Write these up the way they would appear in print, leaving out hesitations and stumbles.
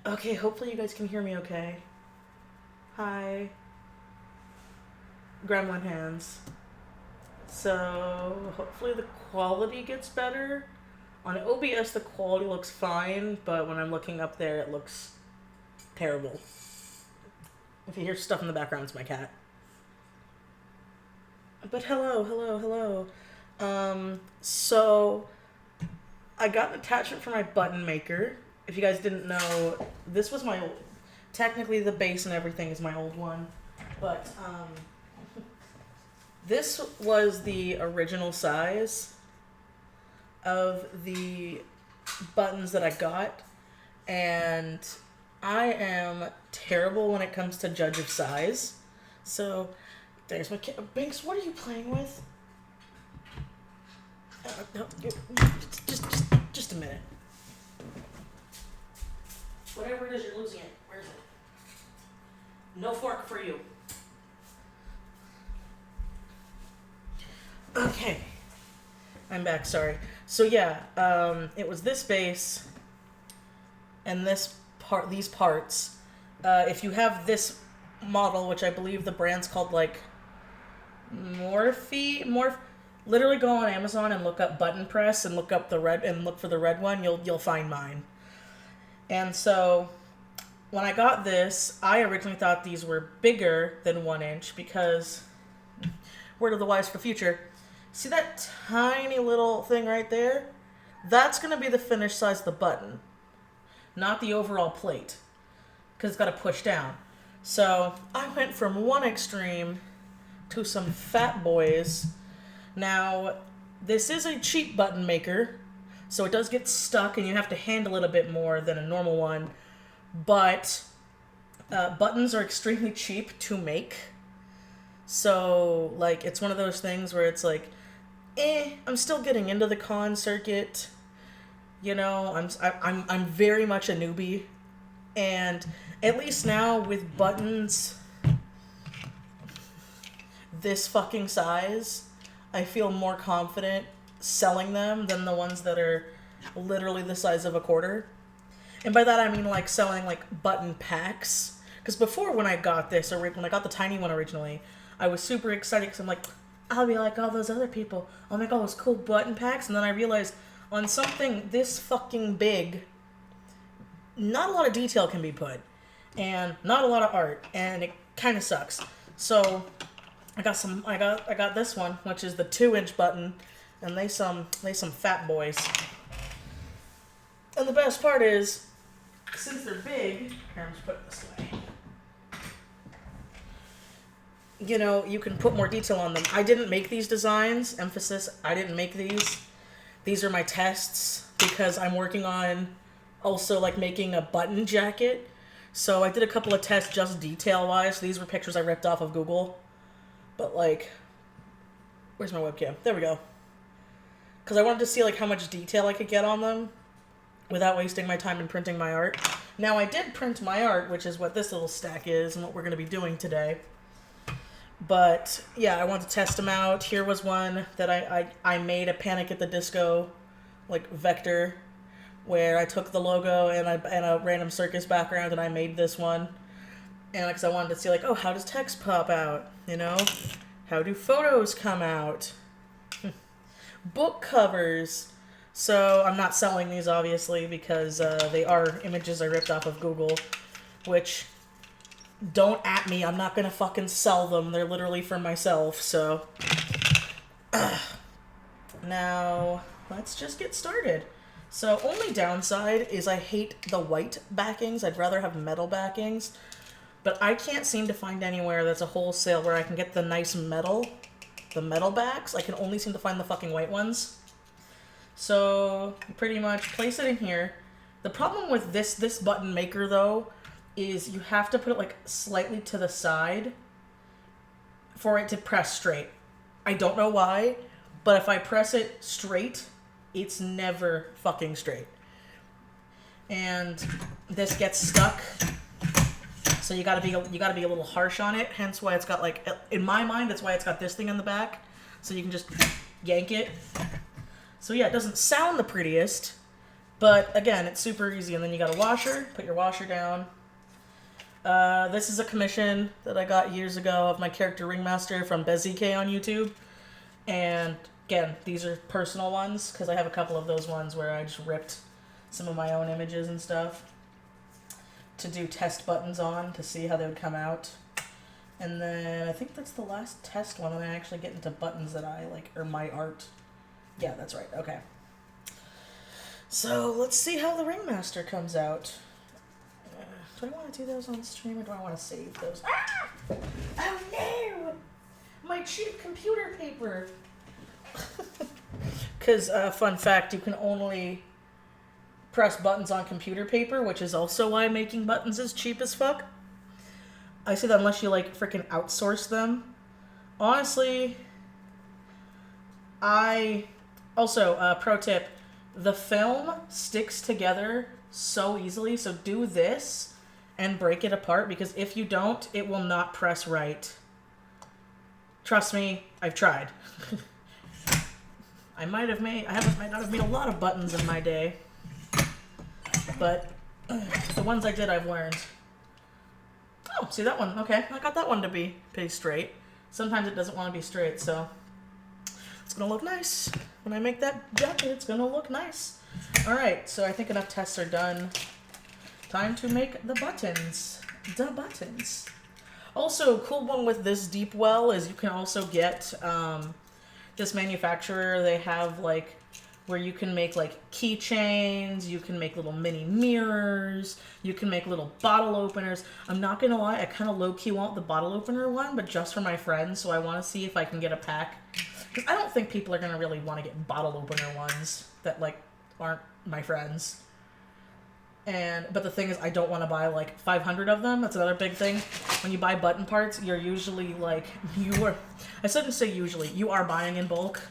Okay, hopefully you guys can hear me okay. Hi. Gremlin hands. So, hopefully the quality gets better. On OBS, the quality looks fine, but when I'm looking up there, it looks terrible. If you hear stuff in the background, it's my cat. But hello. So, I got an attachment for my button maker. If you guys didn't know, this was my... Technically, the base and everything is my old one. But, this was the original size of the buttons that I got. And I am terrible when it comes to judge of size. So, there's my cat. Binks, what are you playing with? No, just a minute. Whatever it is, you're losing it. Where is it? No fork for you. Okay. I'm back, sorry. So yeah, it was this base and this part, these parts. If you have this model, which I believe the brand's called like literally go on Amazon and look up button press and look up the red and look for the red one, you'll find mine. And so when I got this, I originally thought these were bigger than 1 inch because, word of the wise for the future, see that tiny little thing right there? That's going to be the finished size of the button, not the overall plate, because it's got to push down. So I went from one extreme to some fat boys. Now, this is a cheap button maker, so it does get stuck and you have to handle it a bit more than a normal one. But buttons are extremely cheap to make. So, like, it's one of those things where it's like, I'm still getting into the con circuit. You know, I'm very much a newbie. And at least now with buttons this fucking size, I feel more confident selling them than the ones that are literally the size of a quarter. And by that I mean like selling like button packs. Because before when I got this, or when I got the tiny one originally, I was super excited because I'm like, I'll be like all those other people. I'll make all those cool button packs. And then I realized on something this fucking big, not a lot of detail can be put. And not a lot of art. And it kind of sucks. So I got this one, which is the 2-inch button, and they some fat boys. And the best part is, since they're big, here, I'm just putting this away. You know, you can put more detail on them. I didn't make these designs. Emphasis, I didn't make these. These are my tests because I'm working on also like making a button jacket. So I did a couple of tests just detail-wise. These were pictures I ripped off of Google. But, like, where's my webcam? There we go. Because I wanted to see, like, how much detail I could get on them without wasting my time in printing my art. Now, I did print my art, which is what this little stack is and what we're going to be doing today. But, yeah, I wanted to test them out. Here was one that I made a Panic at the Disco, like, vector, where I took the logo and a random circus background and I made this one. And because I wanted to see, like, oh, how does text pop out? You know? How do photos come out? Book covers. So I'm not selling these, obviously, because they are images I ripped off of Google, which, don't at me. I'm not going to fucking sell them. They're literally for myself, so. Now, let's just get started. So, only downside is I hate the white backings. I'd rather have metal backings. But I can't seem to find anywhere that's a wholesale where I can get the nice metal, the metal backs. I can only seem to find the fucking white ones. So, you pretty much place it in here. The problem with this button maker, though, is you have to put it, like, slightly to the side for it to press straight. I don't know why, but if I press it straight, it's never fucking straight. And this gets stuck. So you gotta be a little harsh on it. Hence why it's got, like, in my mind, that's why it's got this thing in the back. So you can just yank it. So yeah, it doesn't sound the prettiest, But again, it's super easy. And then you got a washer. Put your washer down. This is a commission that I got years ago of my character Ringmaster from BezZK on YouTube. And again, these are personal ones because I have a couple of those ones where I just ripped some of my own images and stuff to do test buttons on to see how they would come out. And then I think that's the last test one, and then I actually get into buttons that I like, or my art. Yeah, that's right. Okay. So let's see how the Ringmaster comes out. Do I want to do those on stream, or do I want to save those? Ah! Oh no! My cheap computer paper! Because, fun fact, you can only press buttons on computer paper, which is also why making buttons is cheap as fuck. I say that unless you, like, freaking outsource them. Honestly, also, pro tip, the film sticks together so easily, so do this and break it apart, because if you don't, it will not press right. Trust me, I've tried. I might not have made a lot of buttons in my day, but the ones I did, I've learned. Oh, see that one? Okay, I got that one to be pretty straight. Sometimes it doesn't want to be straight, so it's gonna look nice. When I make that jacket, it's gonna look nice. All right, so I think enough tests are done. Time to make the buttons. The buttons. Also, cool one with this deep well is you can also get this manufacturer. They have like where you can make like keychains, you can make little mini mirrors, you can make little bottle openers. I'm not gonna lie, I kind of low-key want the bottle opener one, but just for my friends, so I want to see if I can get a pack. Because I don't think people are gonna really want to get bottle opener ones that like aren't my friends. But the thing is, I don't want to buy like 500 of them. That's another big thing. When you buy button parts, you're usually like, I shouldn't say usually, you are buying in bulk.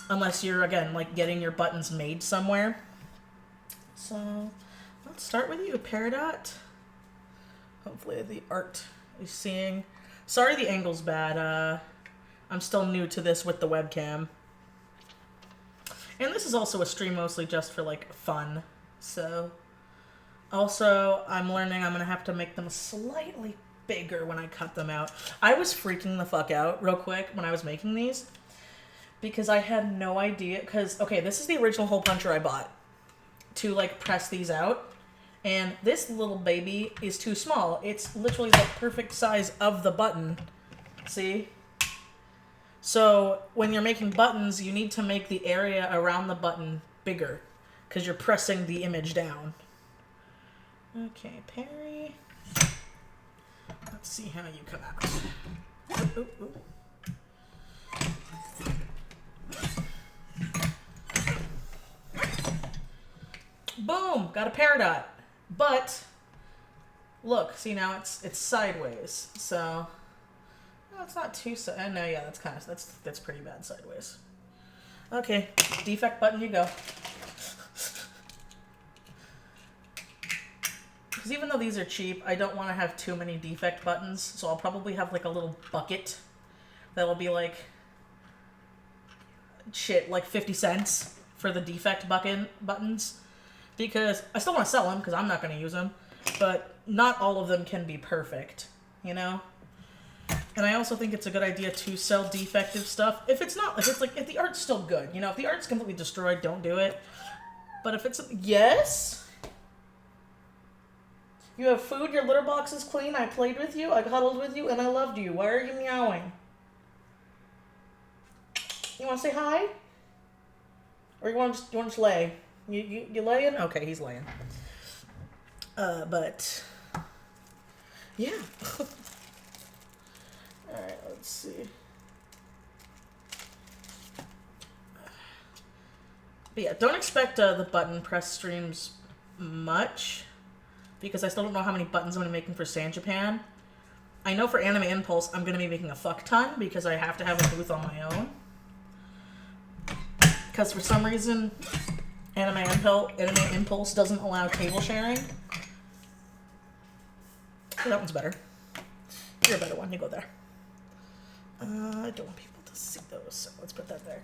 Unless you're, again, like getting your buttons made somewhere. So, let's start with you, Peridot. Hopefully the art is seeing. Sorry the angle's bad. I'm still new to this with the webcam. And this is also a stream mostly just for like fun. So, also, I'm learning I'm going to have to make them slightly bigger when I cut them out. I was freaking the fuck out real quick when I was making these. Because I had no idea, because, okay, this is the original hole puncher I bought to, like, press these out. And this little baby is too small. It's literally the perfect size of the button. See? So, when you're making buttons, you need to make the area around the button bigger. Because you're pressing the image down. Okay, Perry. Let's see how you come out. Ooh, ooh, ooh. Boom! Got a Peridot. But look, see now it's sideways. So no, it's not too no, yeah, that's pretty bad sideways. Okay, defect button you go. Because even though these are cheap, I don't want to have too many defect buttons, so I'll probably have like a little bucket that will be like like 50 cents for the defect buttons. Because I still want to sell them, because I'm not going to use them. But not all of them can be perfect, you know? And I also think it's a good idea to sell defective stuff. If the art's still good, you know? If the art's completely destroyed, don't do it. But if it's... Yes? You have food, your litter box is clean, I played with you, I cuddled with you, and I loved you. Why are you meowing? You want to say hi? Or you want to just lay? You laying? Okay, he's laying. But yeah. Alright, let's see. But yeah, don't expect the button press streams much, because I still don't know how many buttons I'm going to be making for San Japan. I know for Anime Impulse, I'm going to be making a fuck ton, because I have to have a booth on my own. Because for some reason... Anime Impulse doesn't allow table sharing. Oh, that one's better. You're a better one. You go there. I don't want people to see those, so let's put that there.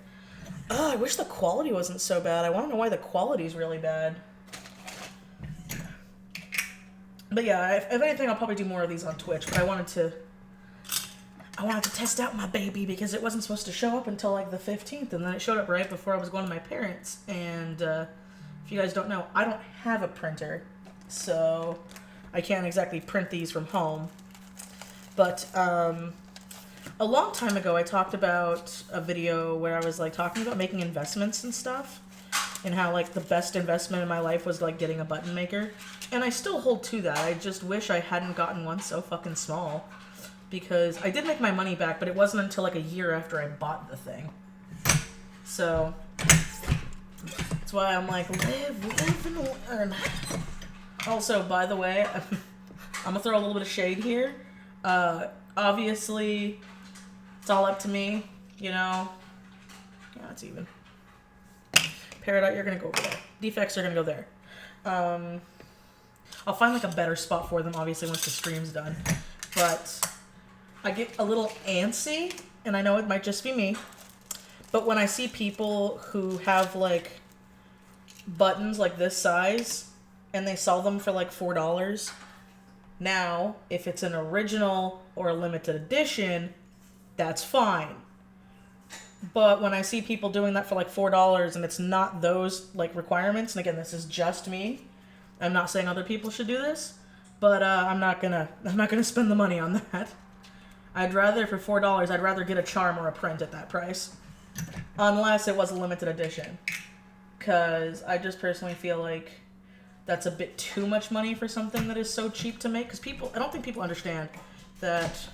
Oh, I wish the quality wasn't so bad. I want to know why the quality's really bad. But yeah, if anything, I'll probably do more of these on Twitch. But I wanted to test out my baby because it wasn't supposed to show up until like the 15th, and then it showed up right before I was going to my parents. And if you guys don't know, I don't have a printer, so I can't exactly print these from home. But a long time ago, I talked about a video where I was like talking about making investments and stuff, and how like the best investment in my life was like getting a button maker. And I still hold to that. I just wish I hadn't gotten one so fucking small, because I did make my money back, but it wasn't until like a year after I bought the thing. So that's why I'm like, live and learn. Also, by the way, I'm gonna throw a little bit of shade here. Obviously, it's all up to me, you know. Yeah, it's even. Peridot, you're gonna go over there. Defects are gonna go there. I'll find like a better spot for them, obviously, once the stream's done. But I get a little antsy, and I know it might just be me, but when I see people who have like buttons like this size, and they sell them for like $4, now, if it's an original or a limited edition, that's fine. But when I see people doing that for like $4 and it's not those like requirements, and again, this is just me. I'm not saying other people should do this, but I'm not gonna spend the money on that. I'd rather, for $4, I'd rather get a charm or a print at that price, unless it was a limited edition, because I just personally feel like that's a bit too much money for something that is so cheap to make. Because I don't think people understand that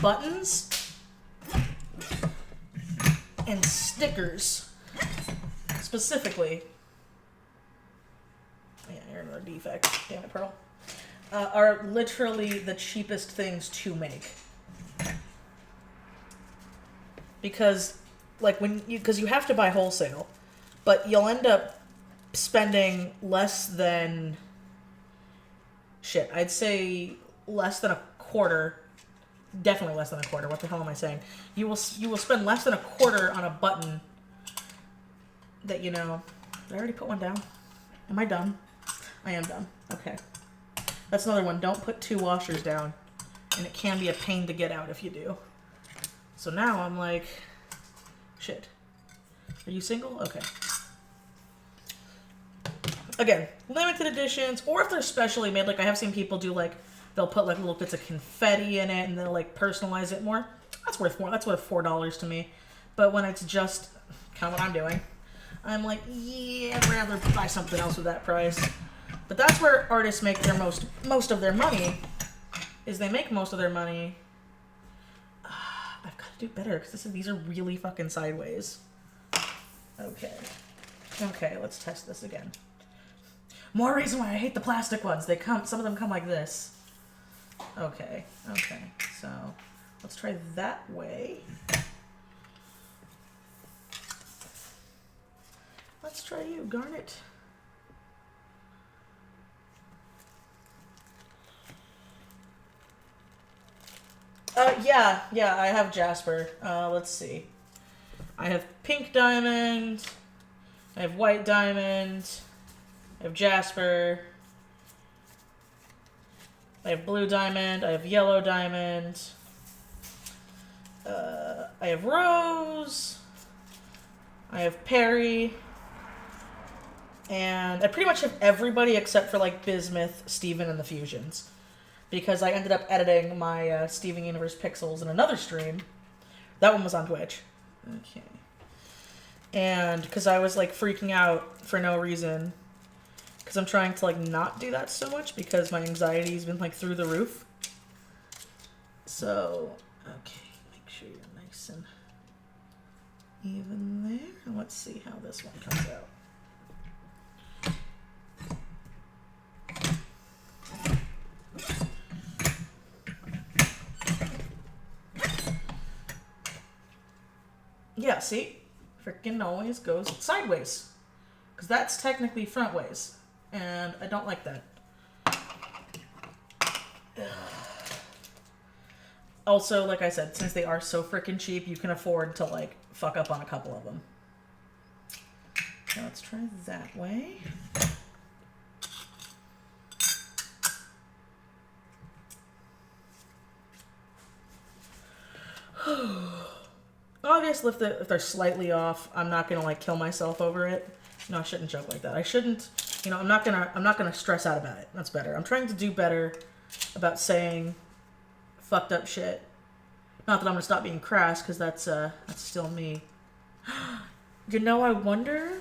buttons and stickers, specifically, yeah, here's another defect, damn it, Pearl, are literally the cheapest things to make. Because, like, because you have to buy wholesale, but you'll end up spending less than, I'd say less than a quarter. Definitely less than a quarter. What the hell am I saying? You will spend less than a quarter on a button that, you know... Did I already put one down? Am I done? I am done. Okay. That's another one. Don't put 2 washers down. And it can be a pain to get out if you do. So now I'm like... Shit. Are you single? Okay. Again, limited editions, or if they're specially made, like I have seen people do, like, they'll put like little bits of confetti in it and they'll like personalize it more. That's worth more. That's worth $4 to me. But when it's just kind of what I'm doing, I'm like, yeah, I'd rather buy something else with that price. But that's where artists make their most of their money. Is they make most of their money. I've got to do better because these are really fucking sideways. Okay. Okay, let's test this again. More reason why I hate the plastic ones. Some of them come like this. Okay, so let's try that way. Let's try you, Garnet. Yeah, I have Jasper. Let's see. I have pink diamond, I have white diamond, I have Jasper, I have blue diamond, I have yellow diamond, I have rose, I have Perry, and I pretty much have everybody except for like Bismuth, Steven, and the Fusions. Because I ended up editing my Steven Universe Pixels in another stream. That one was on Twitch. Okay. And because I was like freaking out for no reason. Because I'm trying to like not do that so much because my anxiety's been like through the roof. So, okay, make sure you're nice and even there. And let's see how this one comes out. Yeah, see? Freaking always goes sideways. Because that's technically front ways. And I don't like that. Also, like I said, since they are so freaking cheap, you can afford to, like, fuck up on a couple of them. Now let's try that way. Obviously, if they're slightly off, I'm not gonna like kill myself over it. No, I shouldn't joke like that. I shouldn't. You know, I'm not gonna stress out about it. That's better. I'm trying to do better about saying fucked up shit. Not that I'm gonna stop being crass, because that's still me. You know, I wonder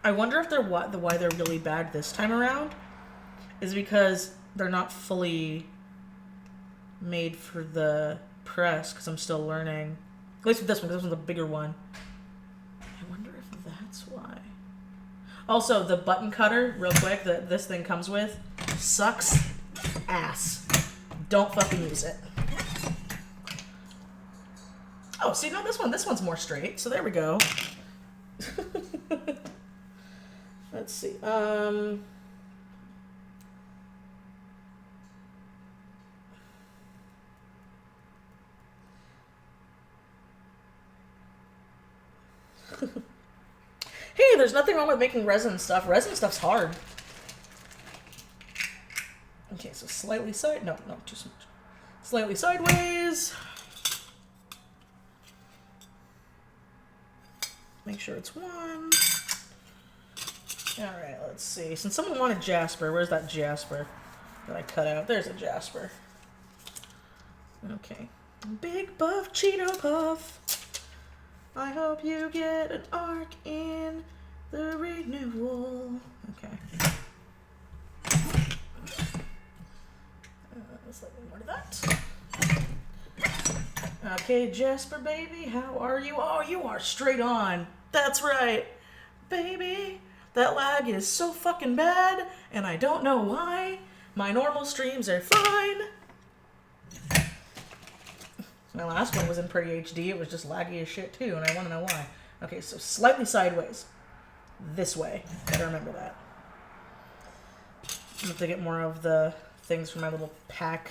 if they're why they're really bad this time around is because they're not fully made for the press, because I'm still learning. At least with this one, because this one's a bigger one. I wonder if that's why. Also, the button cutter, real quick, that this thing comes with, sucks ass. Don't fucking use it. Oh, see, no, this one's more straight, so there we go. Let's see, hey, there's nothing wrong with making resin stuff. Resin stuff's hard. Okay, so slightly no, too much. Slightly sideways. Make sure it's one. Alright, let's see. Since someone wanted Jasper, where's that Jasper that I cut out? There's a Jasper. Okay. Big Buff Cheeto Puff. I hope you get an arc in the renewal. Okay. Slightly more to that. Okay, Jasper, baby, how are you? Oh, you are straight on. That's right. Baby, that lag is so fucking bad, and I don't know why. My normal streams are fine. My last one was in pretty HD. It was just laggy as shit, too, and I want to know why. Okay, so slightly sideways. This way. Gotta remember that. I have to get more of the things from my little pack.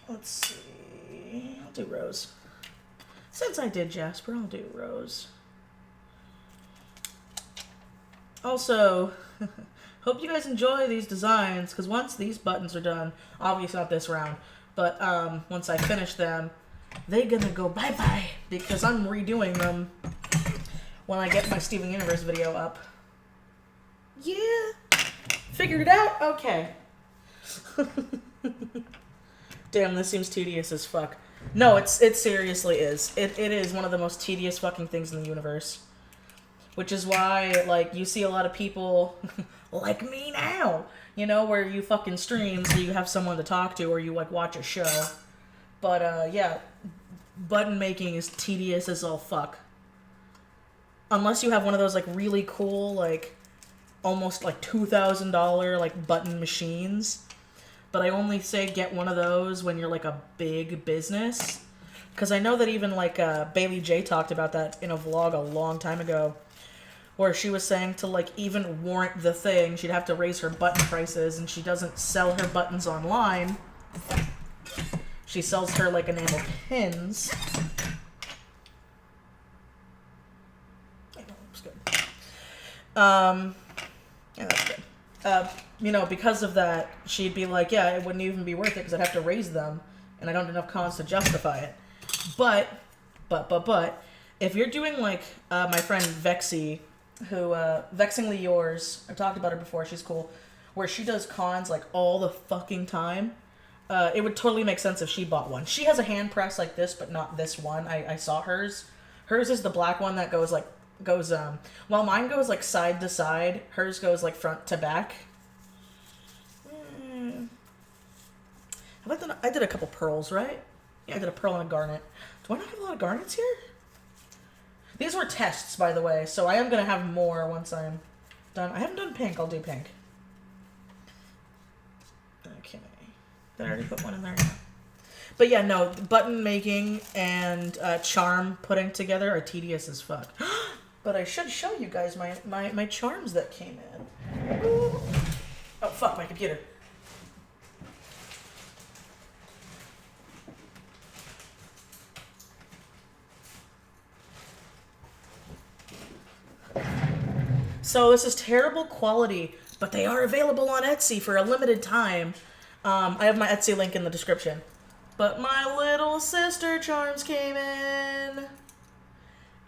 Let's see. I'll do Rose. Since I did Jasper, I'll do Rose. Also, hope you guys enjoy these designs, because once these buttons are done, obviously not this round, but once I finish them, they're gonna go bye-bye, because I'm redoing them when I get my Steven Universe video up. Yeah! Figured it out? Okay. Damn, this seems tedious as fuck. No, it seriously is. It is one of the most tedious fucking things in the universe. Which is why, like, you see a lot of people like me now, you know, where you fucking stream so you have someone to talk to or you, like, watch a show. But, yeah, button making is tedious as all fuck. Unless you have one of those, like, really cool, like, almost, like, $2,000, like, button machines. But I only say get one of those when you're, like, a big business. Because I know that even, like, Bailey J talked about that in a vlog a long time ago. Where she was saying to, like, even warrant the thing, she'd have to raise her button prices, and she doesn't sell her buttons online. She sells her, like, enamel pins. Yeah, that's good. You know, because of that, she'd be like, yeah, it wouldn't even be worth it because I'd have to raise them, and I don't have enough cons to justify it. But, if you're doing, like, my friend Vexy, who, Vexingly Yours, I've talked about her before, she's cool, where she does cons, like, all the fucking time, it would totally make sense if she bought one. She has a hand press like this, but not this one. I saw hers. Hers is the black one that goes, like, while mine goes, like, side to side, hers goes, like, front to back. I did a couple pearls, right? Yeah, I did a pearl and a garnet. Do I not have a lot of garnets here? These were tests, by the way, so I am going to have more once I'm done. I haven't done pink. I'll do pink. Okay. Did I already put one in there? But yeah, no, button making and charm putting together are tedious as fuck. But I should show you guys my charms that came in. Ooh. Oh, fuck, my computer. So this is terrible quality, but they are available on Etsy for a limited time. I have my Etsy link in the description. But my little sister charms came in.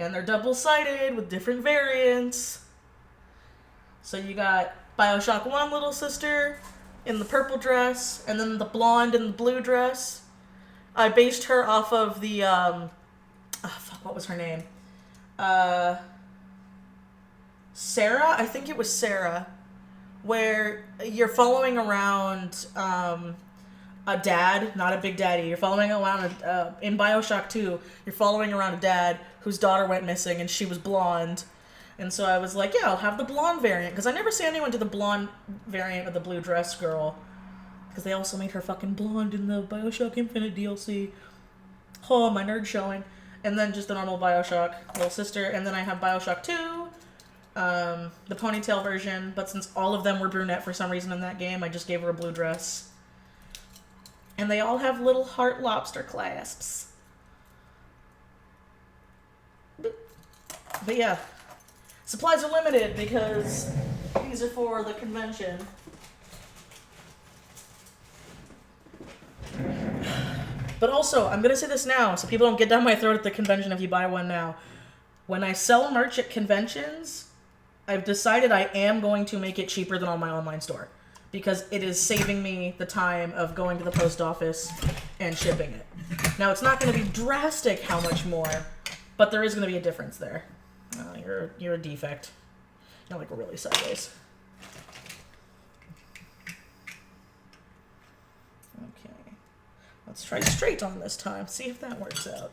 And they're double-sided with different variants. So you got Bioshock 1 little sister in the purple dress, and then the blonde in the blue dress. I based her off of the, what was her name? Sarah? I think it was Sarah. Where you're following around, a dad, not a big daddy. You're following around, in Bioshock 2, you're following around a dad whose daughter went missing and she was blonde. And so I was like, yeah, I'll have the blonde variant. Because I never see anyone do the blonde variant of the blue dress girl. Because they also made her fucking blonde in the Bioshock Infinite DLC. Oh, my nerd showing. And then just the normal Bioshock little sister. And then I have Bioshock 2, the ponytail version. But since all of them were brunette for some reason in that game, I just gave her a blue dress. And they all have little heart lobster clasps. But yeah, supplies are limited because these are for the convention. But also, I'm going to say this now so people don't get down my throat at the convention if you buy one now. When I sell merch at conventions, I've decided I am going to make it cheaper than on my online store. Because it is saving me the time of going to the post office and shipping it. Now, it's not going to be drastic how much more, but there is going to be a difference there. You're a defect. You're like really sideways. Okay. Let's try straight on this time. See if that works out.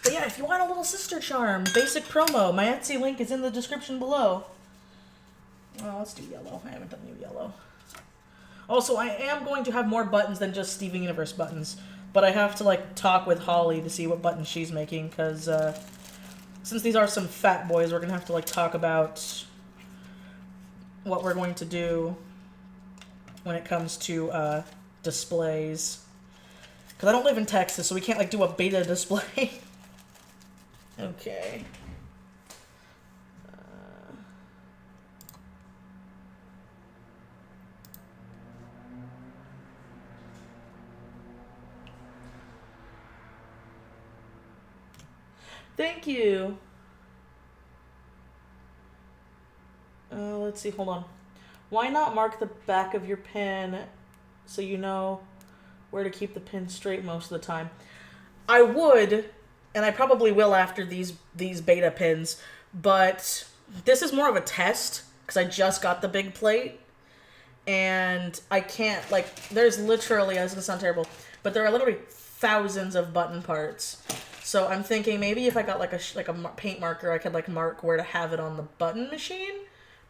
But yeah, if you want a little sister charm, basic promo, my Etsy link is in the description below. Oh, let's do yellow. I haven't done new yellow. Also, I am going to have more buttons than just Steven Universe buttons. But I have to, like, talk with Holly to see what buttons she's making, because, since these are some fat boys, we're going to have to, like, talk about what we're going to do when it comes to, displays. Because I don't live in Texas, so we can't, like, do a beta display. Okay. Thank you. Let's see, hold on. Why not mark the back of your pen so you know where to keep the pin straight most of the time? I would, and I probably will after these beta pins, but this is more of a test because I just got the big plate and I can't, like, there's literally, this is gonna sound terrible, but there are literally thousands of button parts. So I'm thinking maybe if I got like a paint marker, I could like mark where to have it on the button machine,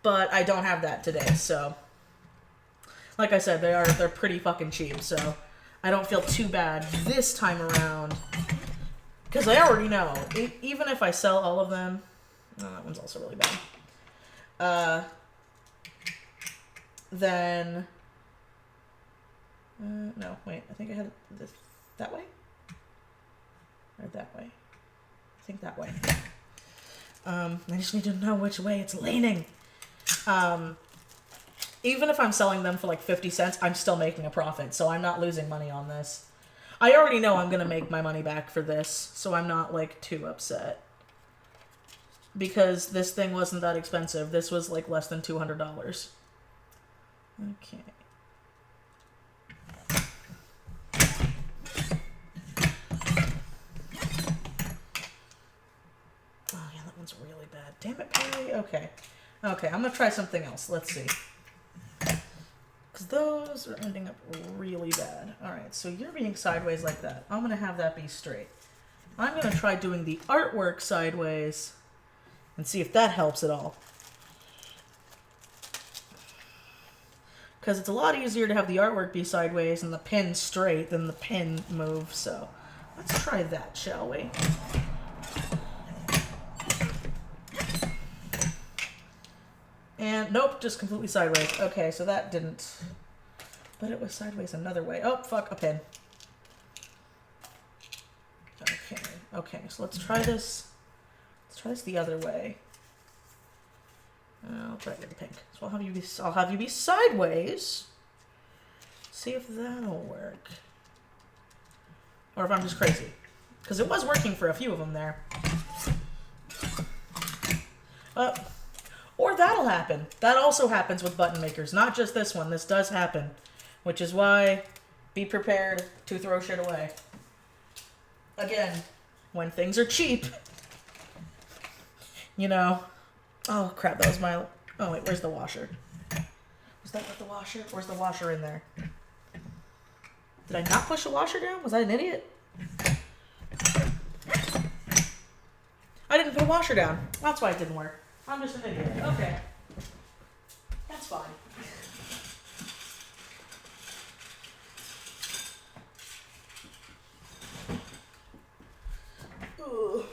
but I don't have that today. So, like I said, they're pretty fucking cheap. So I don't feel too bad this time around because I already know even if I sell all of them, that one's also really bad. Then no, wait, I think I had this that way. Or that way. I think that way. I just need to know which way it's leaning. Even if I'm selling them for like 50 cents, I'm still making a profit, so I'm not losing money on this. I already know I'm going to make my money back for this, so I'm not like too upset. Because this thing wasn't that expensive. This was like less than $200. Okay. Really bad. Damn it, Perry. Okay. Okay, I'm gonna try something else. Let's see. Because those are ending up really bad. Alright, so you're being sideways like that. I'm gonna have that be straight. I'm gonna try doing the artwork sideways and see if that helps at all. Because it's a lot easier to have the artwork be sideways and the pin straight than the pin move, so let's try that, shall we? And nope, just completely sideways. Okay, so that didn't... But it was sideways another way. Oh, fuck, a pin. Okay, okay, so let's try this. Let's try this the other way. I'll try to get the pink. So I'll have you be sideways. See if that'll work. Or if I'm just crazy. Because it was working for a few of them there. Or that'll happen. That also happens with button makers. Not just this one. This does happen. Which is why be prepared to throw shit away. Again, when things are cheap, you know. Oh, crap. That was my... Oh, wait. Where's the washer? Was that with the washer? Where's the washer in there? Did I not push the washer down? Was I an idiot? I didn't put a washer down. That's why it didn't work. I'm just an idiot. Okay. That's fine. Ooh.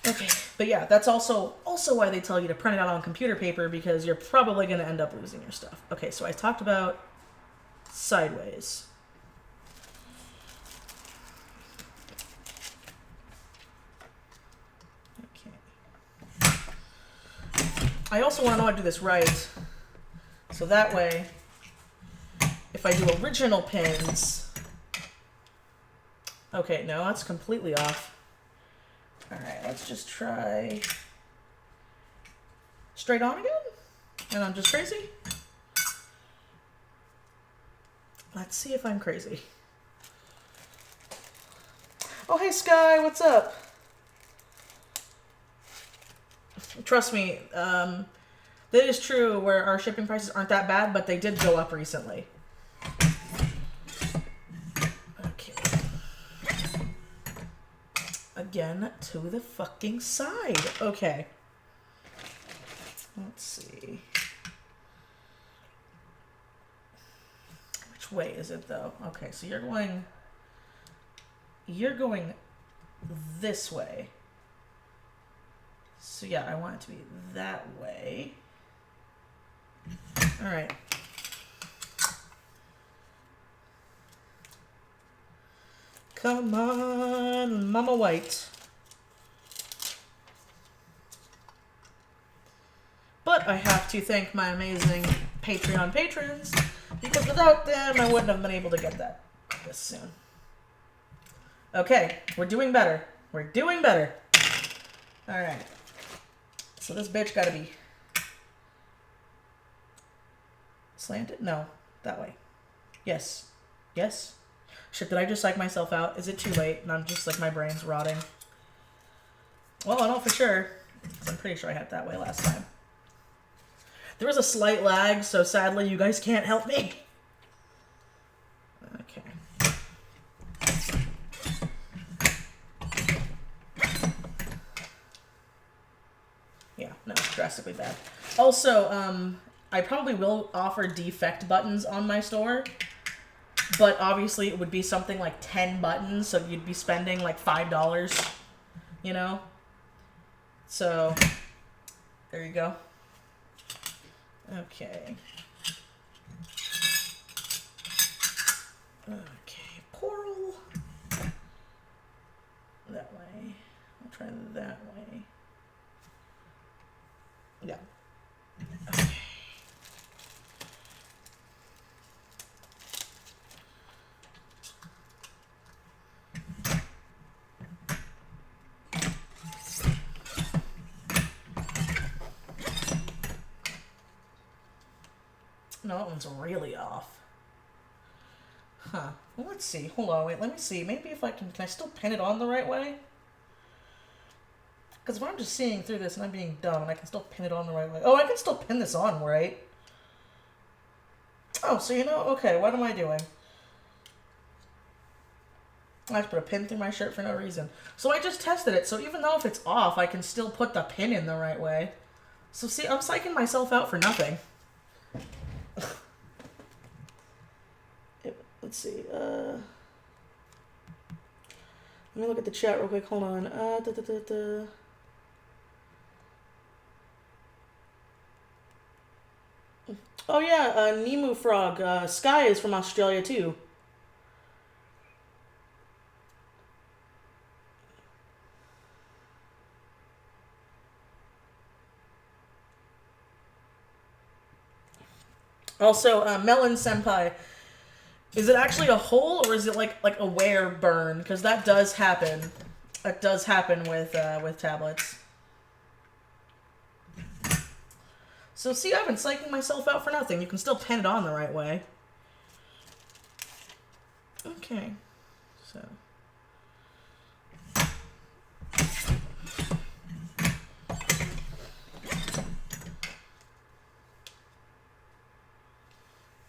Okay, but yeah, that's also why they tell you to print it out on computer paper, because you're probably going to end up losing your stuff. Okay, so I talked about sideways. Okay. I also want to know how to do this right, so that way, if I do original pins... Okay, no, that's completely off. Alright, let's just try straight on again. And I'm just crazy. Let's see if I'm crazy. Oh, hey, Sky, what's up? Trust me, that is true where our shipping prices aren't that bad, but they did go up recently. Again, to the fucking side. Okay. Let's see. Which way is it, though? Okay, so you're going this way. So yeah, I want it to be that way. All right. Come on, Mama White. But I have to thank my amazing Patreon patrons, because without them, I wouldn't have been able to get that this soon. Okay, we're doing better. We're doing better. All right. So this bitch gotta be slanted? No, that way. Yes. Yes. Shit, did I just psych myself out? Is it too late? And I'm just like, my brain's rotting. Well, I know for sure. I'm pretty sure I had it that way last time. There was a slight lag, so sadly you guys can't help me. Okay. Yeah, no, drastically bad. Also, I probably will offer defect buttons on my store. But obviously it would be something like 10 buttons, so you'd be spending like $5, you know? So, there you go. Okay. Okay, coral. That way. I'll try that way. Yeah. Okay. No, that one's really off. Huh. Well, let's see. Hold on, wait, let me see. Maybe if I can I still pin it on the right way? Because if I'm just seeing through this and I'm being dumb and I can still pin it on the right way. Oh, I can still pin this on, right? Oh, so you know, okay, what am I doing? I just put a pin through my shirt for no reason. So I just tested it, so even though if it's off, I can still put the pin in the right way. So see, I'm psyching myself out for nothing. Let's see, let me look at the chat real quick, hold on. Oh yeah, Nemu Frog, Sky is from Australia too. Also, Melon Senpai, is it actually a hole or is it like a wear burn? Because that does happen. That does happen with tablets. So see, I've been psyching myself out for nothing. You can still pen it on the right way. Okay, so.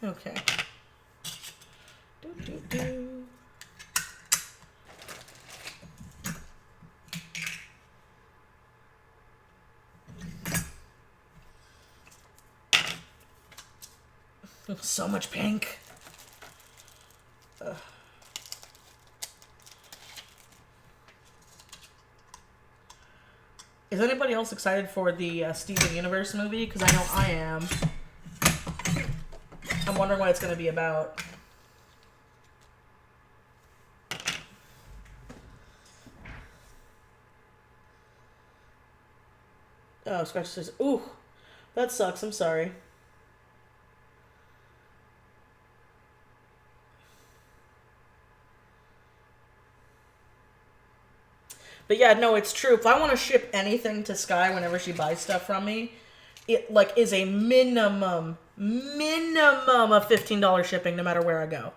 Okay. Do. So much pink. Ugh. Is anybody else excited for the Steven Universe movie? Because I know I am. I'm wondering what it's going to be about. Oh, Scratch says, ooh, that sucks. I'm sorry. But yeah, no, it's true. If I want to ship anything to Sky whenever she buys stuff from me, it like is a minimum of $15 shipping no matter where I go.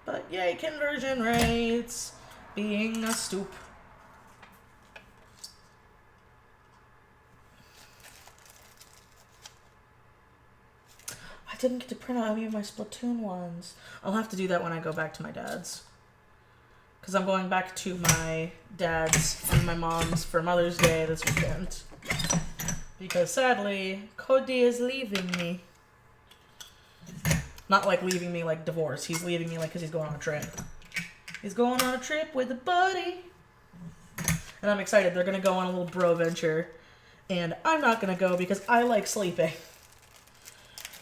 But yay, conversion rates. Being a stoop. I didn't get to print out any of my Splatoon ones. I'll have to do that when I go back to my dad's. Because I'm going back to my dad's and my mom's for Mother's Day this weekend. Because sadly, Cody is leaving me. Not like leaving me like divorce. He's leaving me like because he's going on a trip. He's going on a trip with a buddy. And I'm excited. They're going to go on a little bro venture. And I'm not going to go because I like sleeping.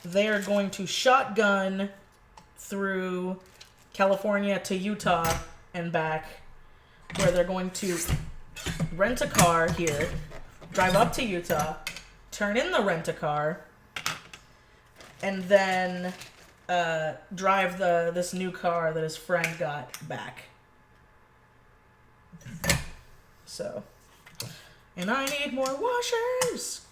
They are going to shotgun through California to Utah and back, where they're going to rent a car here, drive up to Utah, turn in the rent-a-car, and then drive this new car that his friend got back. So, and I need more washers.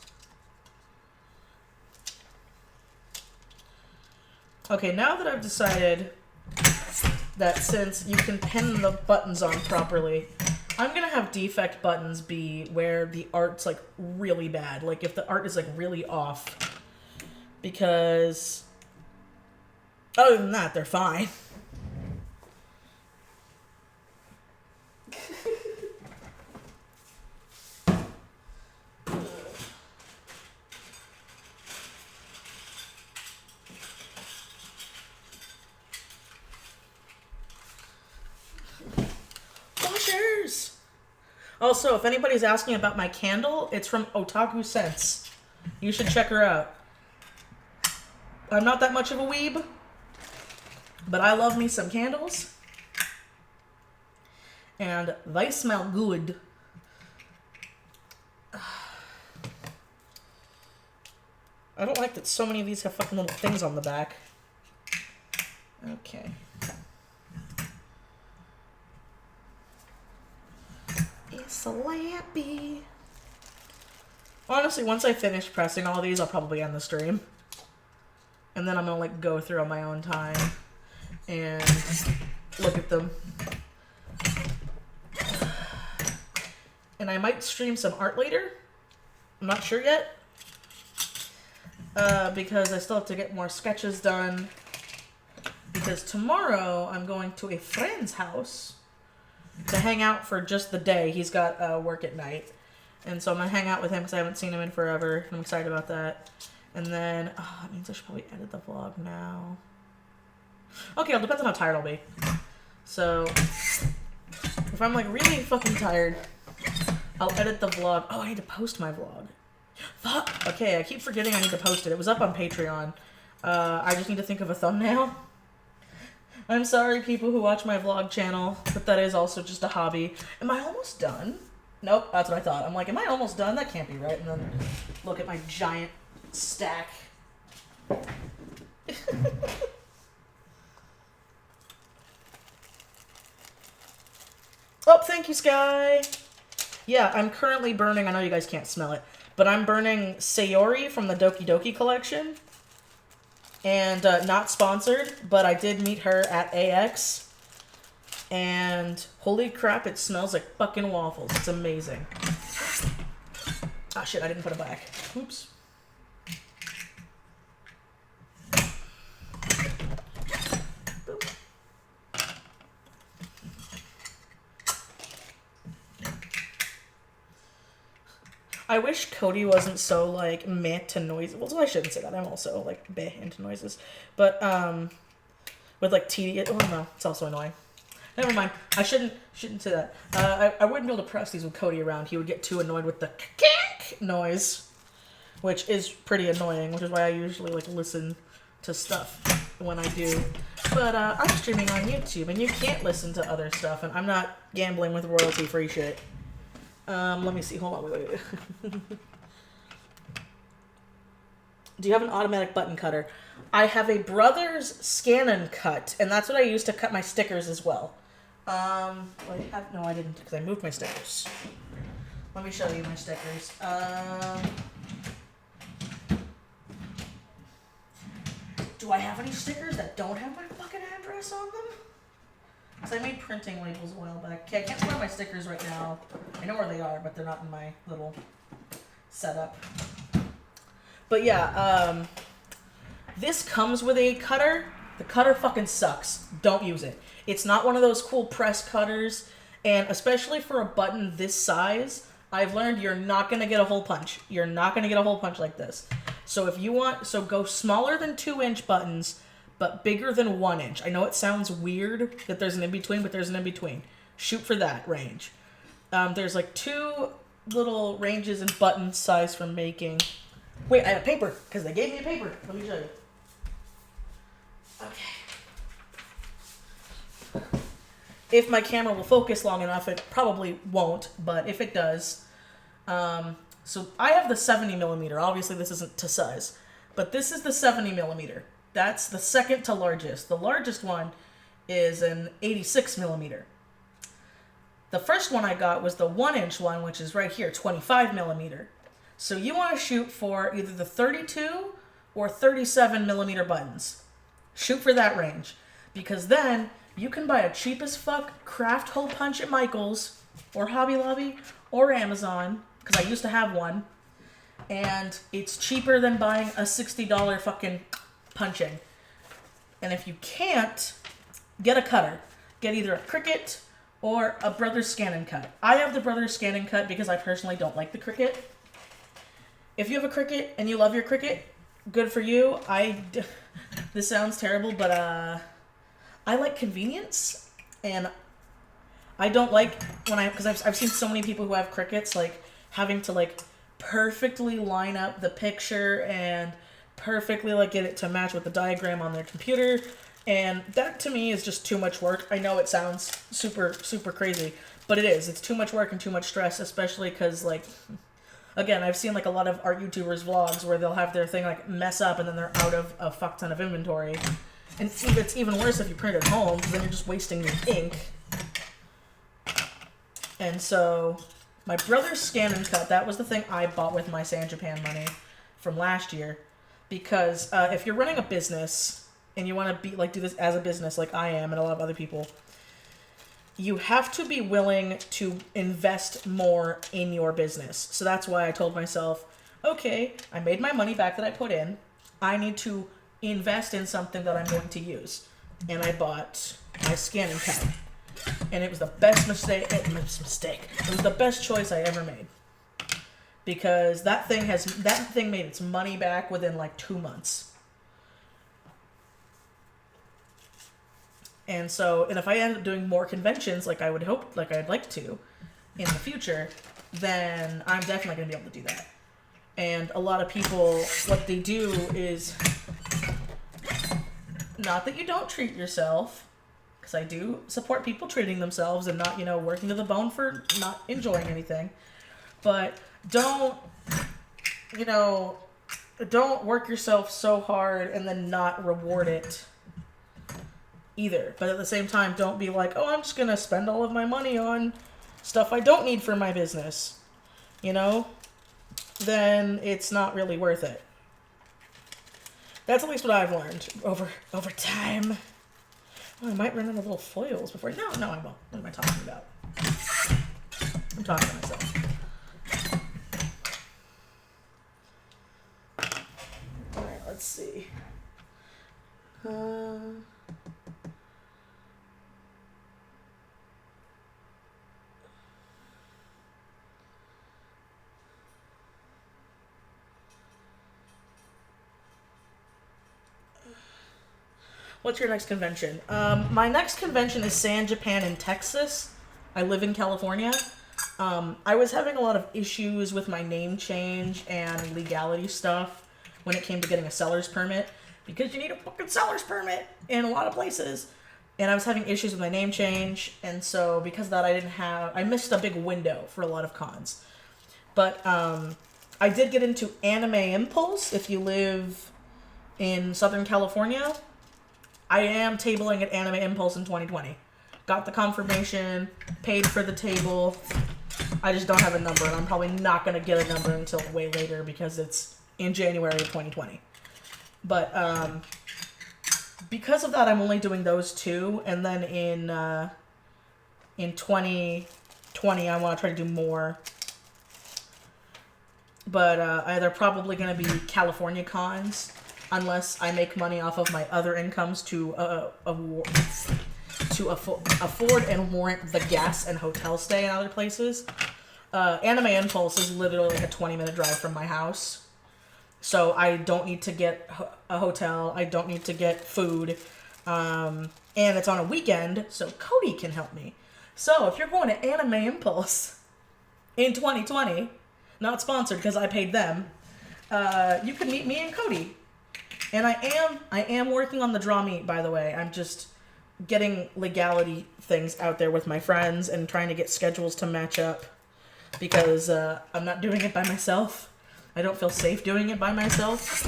Okay, now that I've decided that since you can pin the buttons on properly, I'm going to have defect buttons be where the art's like really bad. Like if the art is like really off. Because other than that, they're fine. Also, if anybody's asking about my candle, it's from Otaku Sense. You should check her out. I'm not that much of a weeb, but I love me some candles. And they smell good. I don't like that so many of these have fucking little things on the back. Okay. It's a lampy. Honestly, once I finish pressing all these, I'll probably end the stream. And then I'm gonna like go through on my own time and look at them. And I might stream some art later. I'm not sure yet. Because I still have to get more sketches done. Because tomorrow I'm going to a friend's house to hang out for just the day. He's got work at night. And so I'm going to hang out with him because I haven't seen him in forever. And I'm excited about that. And then, that means I should probably edit the vlog now. Okay, it depends on how tired I'll be. So, if I'm like really fucking tired, I'll edit the vlog. Oh, I need to post my vlog. Fuck! Okay, I keep forgetting I need to post it. It was up on Patreon. I just need to think of a thumbnail. I'm sorry, people who watch my vlog channel, but that is also just a hobby. Am I almost done? Nope, that's what I thought. I'm like, am I almost done? That can't be right. And then look at my giant stack. Oh, thank you, Sky. Yeah, I'm currently burning, I know you guys can't smell it, but I'm burning Sayori from the Doki Doki collection. And not sponsored, but I did meet her at AX. And holy crap, it smells like fucking waffles. It's amazing. Ah, shit, I didn't put it back. Oops. I wish Cody wasn't so, like, meh to noises. Well, I shouldn't say that. I'm also, like, meh into noises. But, with, like, tedium. Oh, no. It's also annoying. Never mind. I shouldn't say that. I wouldn't be able to press these with Cody around. He would get too annoyed with the kink noise, which is pretty annoying, which is why I usually, like, listen to stuff when I do. But, I'm streaming on YouTube, and you can't listen to other stuff, and I'm not gambling with royalty-free shit. Let me see. Hold on. Wait. Do you have an automatic button cutter? I have a Brothers Scan and Cut, and that's what I use to cut my stickers as well. No, I didn't, because I moved my stickers. Let me show you my stickers. Do I have any stickers that don't have my fucking address on them? Because I made printing labels a while back. Okay, I can't find my stickers right now. I know where they are, but they're not in my little setup. But yeah, this comes with a cutter. The cutter fucking sucks. Don't use it. It's not one of those cool press cutters. And especially for a button this size, I've learned you're not going to get a hole punch. You're not going to get a hole punch like this. So if you want, go smaller than 2-inch buttons, but bigger than 1 inch. I know it sounds weird that there's an in-between, but there's an in-between. Shoot for that range. There's like 2 little ranges in button size for making. Wait, I have paper, because they gave me a paper. Let me show you. Okay. If my camera will focus long enough, it probably won't, but if it does. So I have the 70 millimeter. Obviously, this isn't to size, but this is the 70 millimeter. That's the second to largest. The largest one is an 86 millimeter. The first one I got was the 1-inch one, which is right here, 25 millimeter. So you want to shoot for either the 32 or 37 millimeter buttons. Shoot for that range, because then you can buy a cheap as fuck craft hole punch at Michael's or Hobby Lobby or Amazon, because I used to have one, and it's cheaper than buying a $60 fucking punching. And if you can't, get a cutter. Get either a Cricut or a Brothers Scan and Cut. I have the Brothers Scan and Cut because I personally don't like the Cricut. If you have a Cricut and you love your Cricut, good for you. This sounds terrible, but I like convenience, and I don't like because I've seen so many people who have Cricuts like having to like perfectly line up the picture and perfectly like get it to match with the diagram on their computer, and that to me is just too much work. I know it sounds super crazy, but it is. It's too much work and too much stress, especially because like, again, I've seen like a lot of art YouTubers vlogs where they'll have their thing like mess up and then they're out of a fuck ton of inventory. And it's even worse if you print at home, because then you're just wasting your ink. And so my Brothers Scan and Cut, that was the thing I bought with my San Japan money from last year. Because if you're running a business and you want to do this as a business like I am and a lot of other people, you have to be willing to invest more in your business. So that's why I told myself, okay, I made my money back that I put in. I need to invest in something that I'm going to use. And I bought my Scan and Cut. And it was the best mistake. It was the best choice I ever made. Because that thing made its money back within like 2 months. And so, and if I end up doing more conventions like I'd like to in the future, then I'm definitely going to be able to do that. And a lot of people, what they do is, not that you don't treat yourself, because I do support people treating themselves and not, you know, working to the bone for not enjoying anything. But don't, you know, don't work yourself so hard and then not reward it either. But at the same time, don't be like, oh, I'm just going to spend all of my money on stuff I don't need for my business, you know? Then it's not really worth it. That's at least what I've learned over time. Oh, I might run out of little foils before. No, I won't. What am I talking about? I'm talking to myself. All right, let's see. What's your next convention? My next convention is SAN Japan in Texas. I live in California. I was having a lot of issues with my name change and legality stuff when it came to getting a seller's permit, because you need a fucking seller's permit in a lot of places. And I was having issues with my name change, and so because of that, I missed a big window for a lot of cons. But I did get into Anime Impulse. If you live in Southern California, I am tabling at Anime Impulse in 2020. Got the confirmation, paid for the table. I just don't have a number, and I'm probably not going to get a number until way later because it's in January of 2020. But because of that, I'm only doing those two, and then in 2020, I want to try to do more. But they're probably going to be California cons, unless I make money off of my other incomes to afford and warrant the gas and hotel stay in other places. Anime Impulse is literally like a 20-minute drive from my house. So I don't need to get a hotel. I don't need to get food. And it's on a weekend, so Cody can help me. So if you're going to Anime Impulse in 2020, not sponsored because I paid them, you can meet me and Cody. And I am working on the draw meet, by the way. I'm just getting legality things out there with my friends and trying to get schedules to match up, because I'm not doing it by myself. I don't feel safe doing it by myself.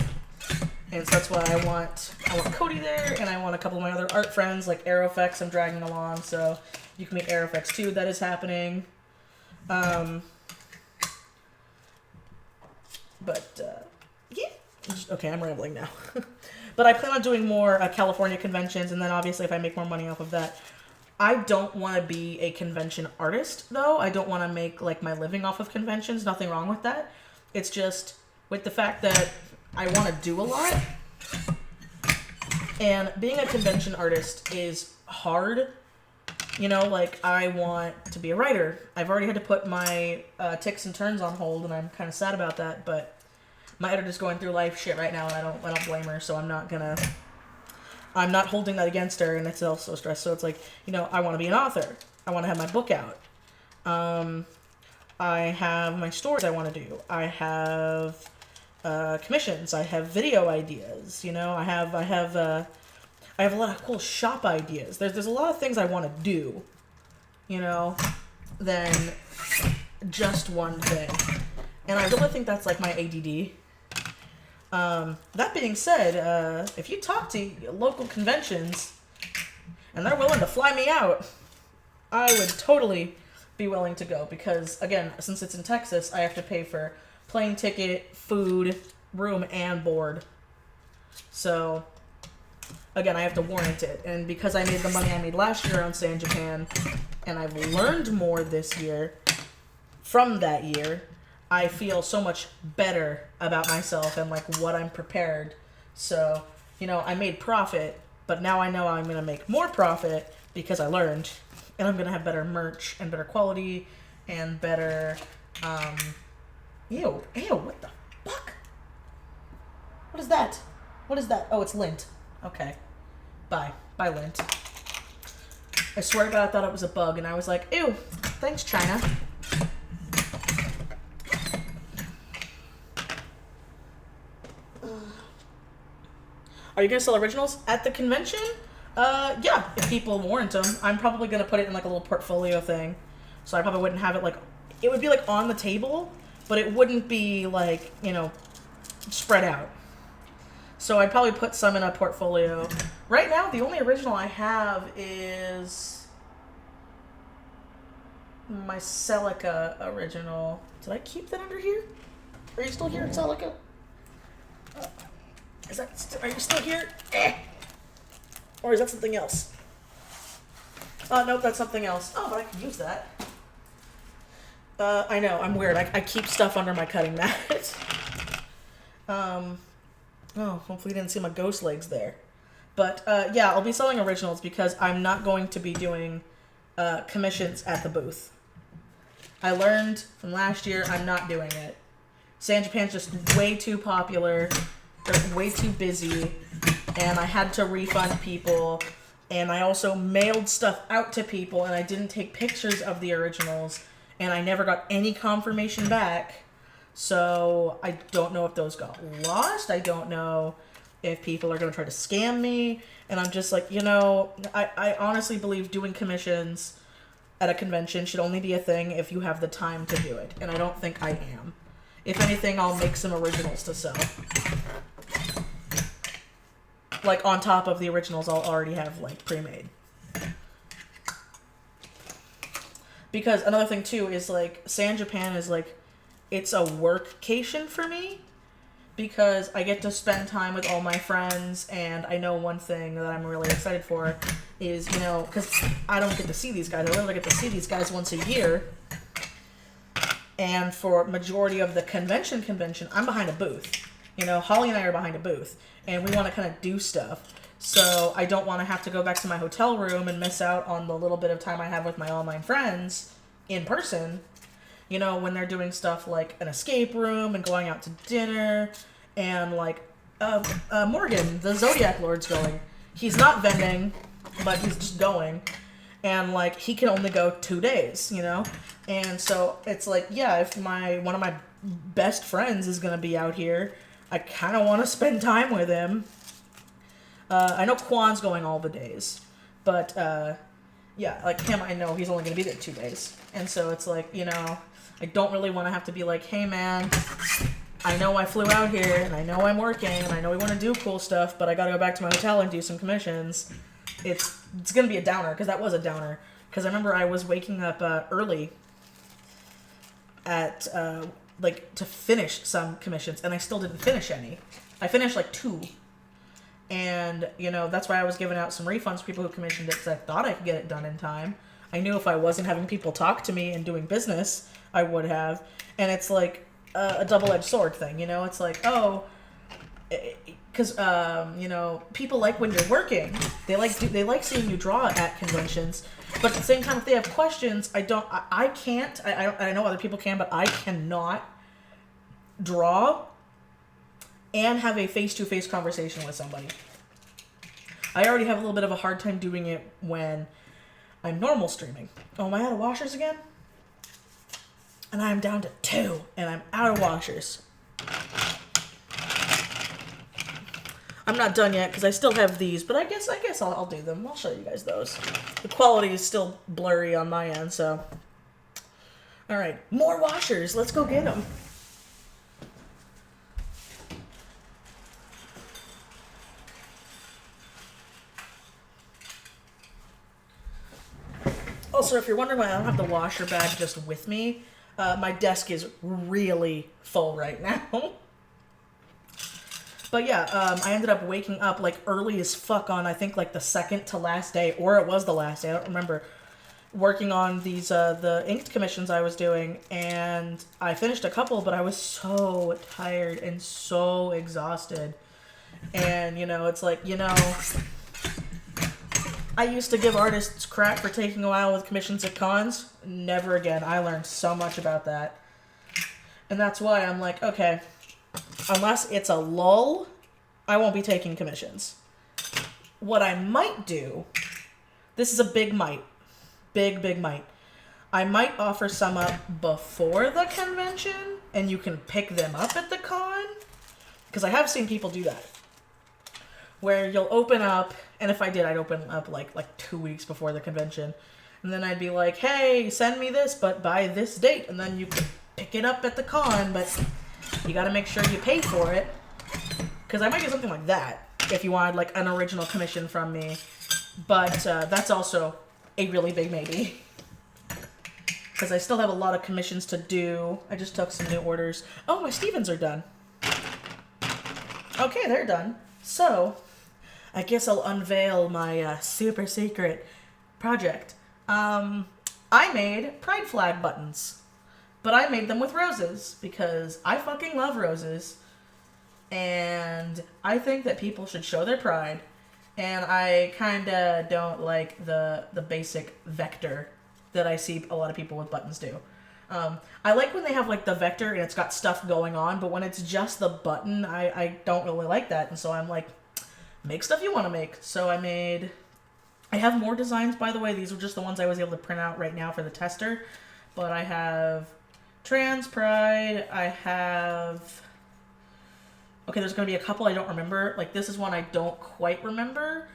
And so that's why I want Cody there, and I want a couple of my other art friends, like Aerofx I'm dragging along, so you can meet Aerofx too. That is happening. Yeah. Okay, I'm rambling now. But I plan on doing more California conventions, and then obviously if I make more money off of that. I don't want to be a convention artist, though. I don't want to make like my living off of conventions. Nothing wrong with that. It's just with the fact that I want to do a lot. And being a convention artist is hard. You know, like, I want to be a writer. I've already had to put my ticks and turns on hold, and I'm kind of sad about that, but my editor's going through life shit right now, and I don't blame her, so I'm not holding that against her, and it's also stress. So it's like, you know, I want to be an author. I want to have my book out. I have my stories I want to do. I have commissions. I have video ideas. You know, I have a lot of cool shop ideas. There's a lot of things I want to do, you know, than just one thing. And I really think that's like my ADD. That being said, if you talk to local conventions and they're willing to fly me out, I would totally be willing to go, because again, since it's in Texas, I have to pay for plane ticket, food, room, and board. So again, I have to warrant it. And because I made the money I made last year on SAN Japan, and I've learned more this year from that year, I feel so much better about myself and like what I'm prepared. So, you know, I made profit, but now I know I'm going to make more profit because I learned, and I'm going to have better merch and better quality and better, ew, what the fuck? What is that? What is that? Oh, it's lint. Okay. Bye, lint. I swear to God, I thought it was a bug, and I was like, ew, thanks, China. Are you going to sell originals? At the convention, Yeah, if people warrant them. I'm probably going to put it in like a little portfolio thing. So I probably wouldn't have it like, it would be like on the table, but it wouldn't be like, you know, spread out. So I'd probably put some in a portfolio. Right now, the only original I have is my Celica original. Did I keep that under here? Are you still here, Celica? Are you still here? Or is that something else? Oh, nope, that's something else. Oh, but I could use that. I know, I'm weird. I keep stuff under my cutting mat. Oh, hopefully you didn't see my ghost legs there. But, yeah, I'll be selling originals because I'm not going to be doing commissions at the booth. I learned from last year I'm not doing it. San Japan's just way too popular. They're way too busy. And I had to refund people, and I also mailed stuff out to people, and I didn't take pictures of the originals, and I never got any confirmation back, so I don't know if those got lost. I don't know if people are going to try to scam me, and I'm just like, you know, I honestly believe doing commissions at a convention should only be a thing if you have the time to do it, and I don't think I am. If anything, I'll make some originals to sell. Like, on top of the originals I'll already have, like, pre-made. Because another thing, too, is, like, San Japan is, like, it's a workcation for me. Because I get to spend time with all my friends, and I know one thing that I'm really excited for is, you know, because I don't get to see these guys. I literally get to see these guys once a year. And for majority of the convention, I'm behind a booth. You know, Holly and I are behind a booth. And we want to kind of do stuff. So I don't want to have to go back to my hotel room and miss out on the little bit of time I have with my online friends in person. You know, when they're doing stuff like an escape room and going out to dinner. And like, Morgan, the Zodiac Lord's going. He's not vending, but he's just going. And like, he can only go 2 days, you know? And so it's like, yeah, if one of my best friends is going to be out here, I kind of want to spend time with him. I know Kwan's going all the days. But, yeah, like him, I know he's only going to be there 2 days. And so it's like, you know, I don't really want to have to be like, hey, man, I know I flew out here, and I know I'm working, and I know we want to do cool stuff, but I got to go back to my hotel and do some commissions. It's going to be a downer, because that was a downer. Because I remember I was waking up early at... like, to finish some commissions, and I still didn't finish any. I finished, like, 2. And, you know, that's why I was giving out some refunds to people who commissioned it, because I thought I could get it done in time. I knew if I wasn't having people talk to me and doing business, I would have. And it's, like, a double-edged sword thing, you know? It's like, oh, because, you know, people like when you're working. They like seeing you draw at conventions. But at the same time, if they have questions, I can't. I know other people can, but I cannot draw and have a face-to-face conversation with somebody. I already have a little bit of a hard time doing it when I'm normal streaming. Oh, am I out of washers again? And I'm down to 2, and I'm out of washers. I'm not done yet because I still have these, but I guess I'll do them. I'll show you guys those. The quality is still blurry on my end, so. All right, more washers. Let's go get them. Also, if you're wondering why I don't have the washer bag just with me, my desk is really full right now. But yeah, I ended up waking up like early as fuck on, I think, like the second to last day, or it was the last day, I don't remember, working on these, the inked commissions I was doing, and I finished a couple, but I was so tired and so exhausted. And, you know, it's like, you know, I used to give artists crap for taking a while with commissions at cons. Never again. I learned so much about that. And that's why I'm like, okay, unless it's a lull, I won't be taking commissions. What I might do, this is a big might. Big might. I might offer some up before the convention, and you can pick them up at the con. Because I have seen people do that. where you'll open up, and if I did, I'd open up like 2 weeks before the convention, and then I'd be like, hey, send me this, but by this date, and then you can pick it up at the con, but you gotta make sure you pay for it, because I might get something like that if you wanted like an original commission from me, but that's also a really big maybe. Because I still have a lot of commissions to do. I just took some new orders. Oh, my Stevens are done. Okay, they're done. So, I guess I'll unveil my super secret project. I made pride flag buttons. But I made them with roses. Because I fucking love roses. And I think that people should show their pride. And I kinda don't like the basic vector that I see a lot of people with buttons do. I like when they have like the vector and it's got stuff going on, but when it's just the button, I don't really like that. And so I'm like, make stuff you want to make. So I have more designs, by the way. These are just the ones I was able to print out right now for the tester. But I have trans pride. I have... Okay, there's going to be a couple I don't remember. Like this is one I don't quite remember.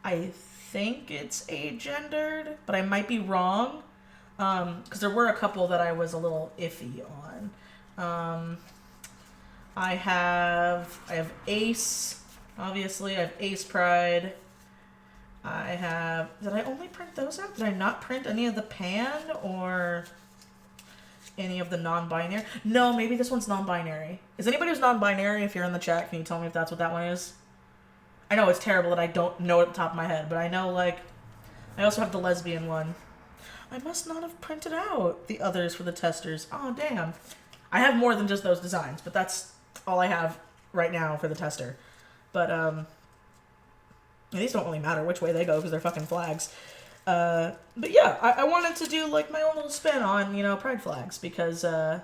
I think it's agendered, but I might be wrong. Because there were a couple that I was a little iffy on. I have Ace, obviously. I have Ace Pride. I have... Did I only print those out? Did I not print any of the Pan or any of the non-binary? No, maybe this one's non-binary. Is anybody who's non-binary, if you're in the chat, can you tell me if that's what that one is? I know it's terrible that I don't know it at the top of my head, but I know, like... I also have the lesbian one. I must not have printed out the others for the testers. Oh, damn. I have more than just those designs, but that's all I have right now for the tester. But, these don't really matter which way they go because they're fucking flags. But yeah, I wanted to do, like, my own little spin on, you know, pride flags because, if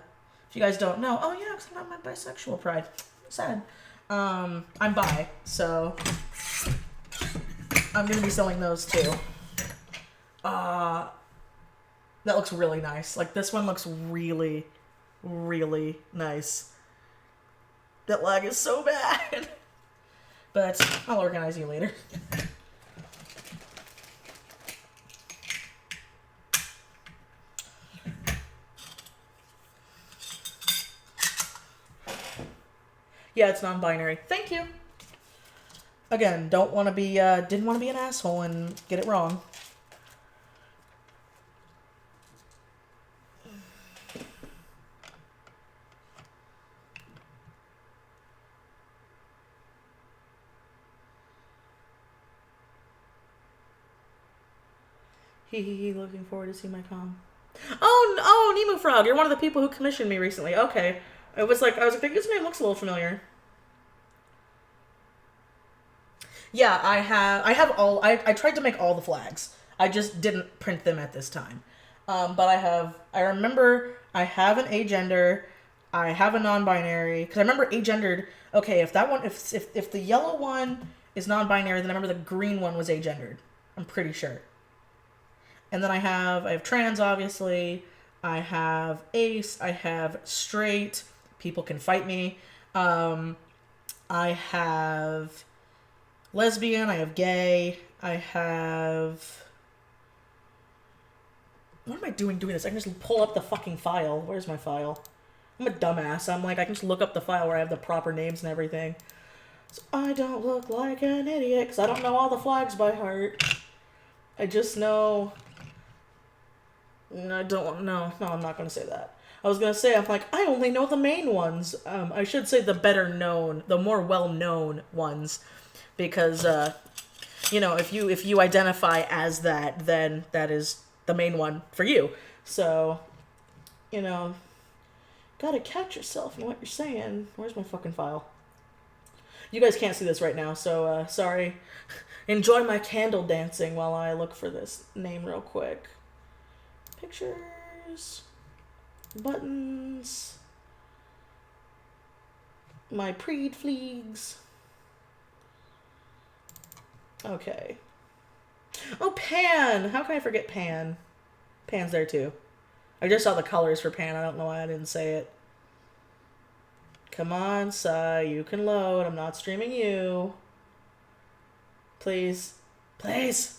you guys don't know... Oh, yeah, because I'm not my bisexual pride. Sad. I'm bi, so I'm going to be selling those, too. That looks really nice. Like, this one looks really, really nice. That lag is so bad. But I'll organize you later. Yeah, it's non-binary. Thank you. Again, don't want to be, didn't want to be an asshole and get it wrong. Looking forward to see my com. Oh, Nemo Frog, you're one of the people who commissioned me recently. Okay. I was like, thinking his name looks a little familiar. Yeah, I tried to make all the flags. I just didn't print them at this time. But I remember I have an agender, I have a non-binary, because I remember agendered, okay, if that one, if the yellow one is non-binary, then I remember the green one was agendered. I'm pretty sure. And then I have trans, obviously. I have ace. I have straight. People can fight me. I have lesbian. I have gay. I have... What am I doing this? I can just pull up the fucking file. Where's my file? I'm a dumbass. I'm like, I can just look up the file where I have the proper names and everything. So I don't look like an idiot, because I don't know all the flags by heart. I just know... I don't know. No, I'm not going to say that. I was going to say, I'm like, I only know the main ones. I should say the better known, the more well-known ones. Because, you know, if you identify as that, then that is the main one for you. So, you know, gotta catch yourself in what you're saying. Where's my fucking file? You guys can't see this right now, so, sorry. Enjoy my candle dancing while I look for this name real quick. Pictures, buttons, my preed fleegs. Okay. Oh, Pan! How can I forget Pan? Pan's there too. I just saw the colors for Pan. I don't know why I didn't say it. Come on, Sai. You can load. I'm not streaming you. Please. Please.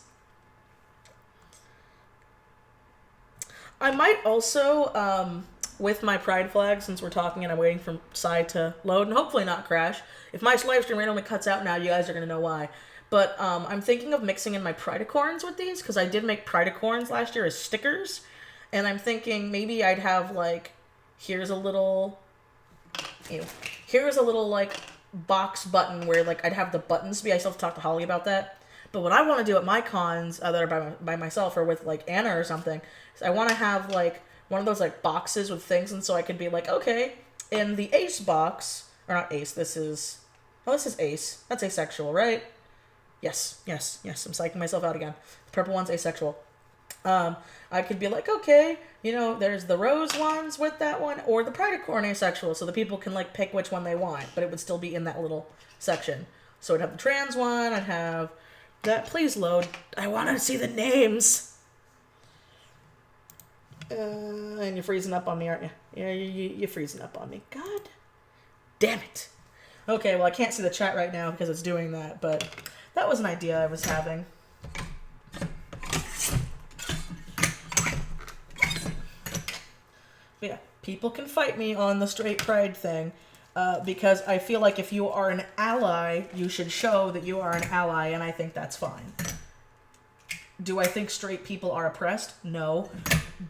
I might also, with my pride flag, since we're talking and I'm waiting for Sai to load and hopefully not crash. If my live stream randomly cuts out now, you guys are going to know why. But I'm thinking of mixing in my Pridecorns with these, because I did make Pridecorns last year as stickers. And I'm thinking maybe I'd have, like, here's a little, like, box button where, like, I'd have the buttons be. I still have to talk to Holly about that. But what I want to do at my cons, that are by myself or with, like, Anna or something, is I want to have, like, one of those, like, boxes with things, and so I could be like, okay, in the Ace box, or not Ace, this is Ace. That's asexual, right? Yes, I'm psyching myself out again. The purple one's asexual. I could be like, okay, there's the rose ones with that one, or the Pridecorn asexual, so the people can, like, pick which one they want, but it would still be in that little section. So I'd have the trans one, I'd have that. Please load. I want to see the names. And you're freezing up on me, aren't you? Yeah, you're freezing up on me. God damn it. Okay, well, I can't see the chat right now because it's doing that, but that was an idea I was having. But yeah, people can fight me on the straight pride thing, because I feel like if you are an ally, you should show that you are an ally, and I think that's fine. Do I think straight people are oppressed? No.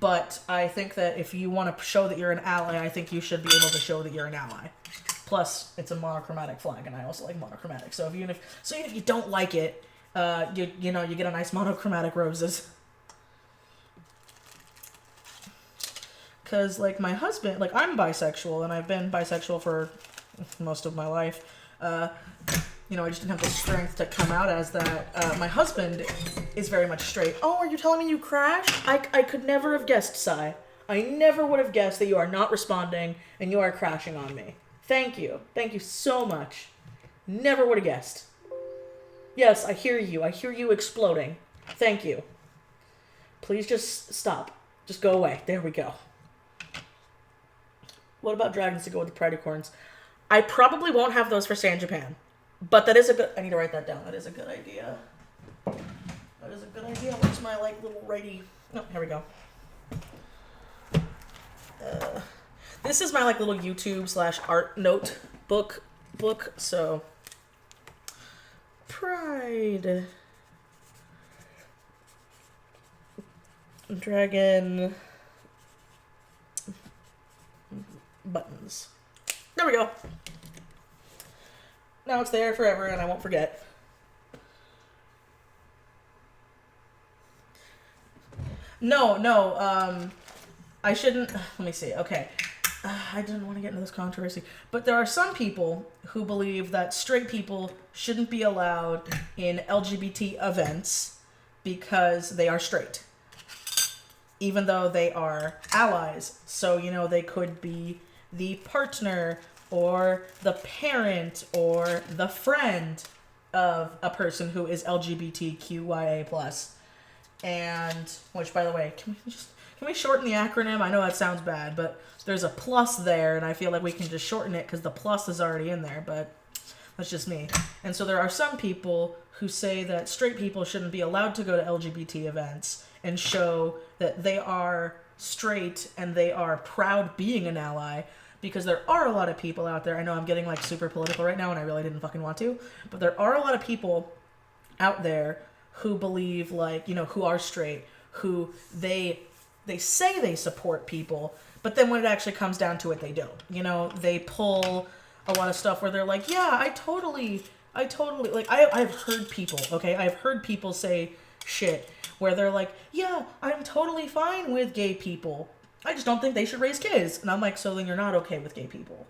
But I think that if you want to show that you're an ally, I think you should be able to show that you're an ally. Plus, it's a monochromatic flag, and I also like monochromatic. So even if you don't like it, you get a nice monochromatic roses. Because, like, my husband, like, I'm bisexual, and I've been bisexual for most of my life. I just didn't have the strength to come out as that. My husband is very much straight. Oh, are you telling me you crashed? I could never have guessed, Sai. I never would have guessed that you are not responding and you are crashing on me. Thank you. Thank you so much. Never would have guessed. Yes, I hear you. I hear you exploding. Thank you. Please just stop. Just go away. There we go. What about dragons to go with the Pridecorns? I probably won't have those for San Japan. But that is a good... I need to write that down. That is a good idea. That is a good idea. Where's my, like, little righty... Oh, here we go. This is my, like, little YouTube/art note book, so... Pride. Dragon... buttons. There we go. Now it's there forever, and I won't forget. No, I shouldn't... Let me see. Okay. I didn't want to get into this controversy. But there are some people who believe that straight people shouldn't be allowed in LGBT events because they are straight. Even though they are allies. So, they could be the partner or the parent or the friend of a person who is LGBTQIA+. And, which, by the way, can we shorten the acronym? I know that sounds bad, but there's a plus there, and I feel like we can just shorten it because the plus is already in there, but that's just me. And so there are some people who say that straight people shouldn't be allowed to go to LGBT events and show that they are straight and they are proud being an ally, because there are a lot of people out there. I know I'm getting, like, super political right now, and I really didn't fucking want to, but there are a lot of people out there who believe, like, who are straight, who they say they support people, but then when it actually comes down to it, they don't. They pull a lot of stuff where they're like, yeah, I totally, like, I've heard people, okay? I've heard people say shit where they're like, yeah, I'm totally fine with gay people. I just don't think they should raise kids. And I'm like, so then you're not okay with gay people.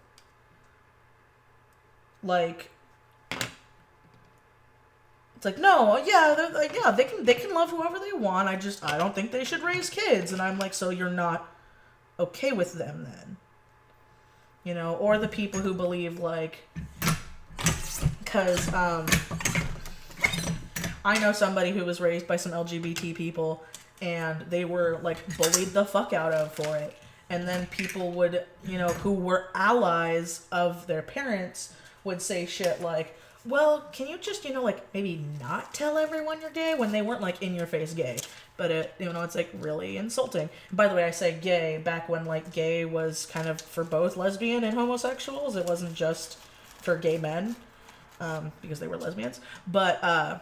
Like, it's like, no, yeah, they're like, yeah, they can love whoever they want. I don't think they should raise kids. And I'm like, so you're not okay with them then? Or the people who believe, like, because I know somebody who was raised by some LGBT people, and they were, like, bullied the fuck out of for it. And then people would, who were allies of their parents would say shit like, well, can you just, like, maybe not tell everyone you're gay when they weren't, like, in your face gay? But, it's, like, really insulting. By the way, I say gay back when, like, gay was kind of for both lesbian and homosexuals. It wasn't just for gay men, because they were lesbians. But, and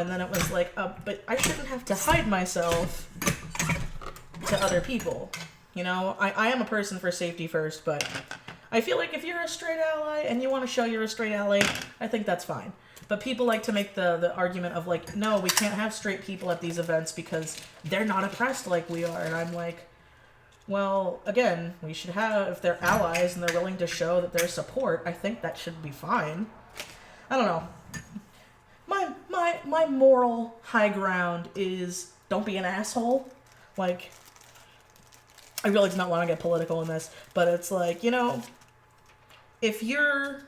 then it was like, but I shouldn't have to hide myself to other people. I am a person for safety first, but I feel like if you're a straight ally and you want to show you're a straight ally, I think that's fine. But people like to make the argument of, like, no, we can't have straight people at these events because they're not oppressed like we are. And I'm like, well, again, we should have, if they're allies and they're willing to show that their support, I think that should be fine. I don't know. My moral high ground is don't be an asshole. Like, I really do not want to get political in this, but it's like, if you're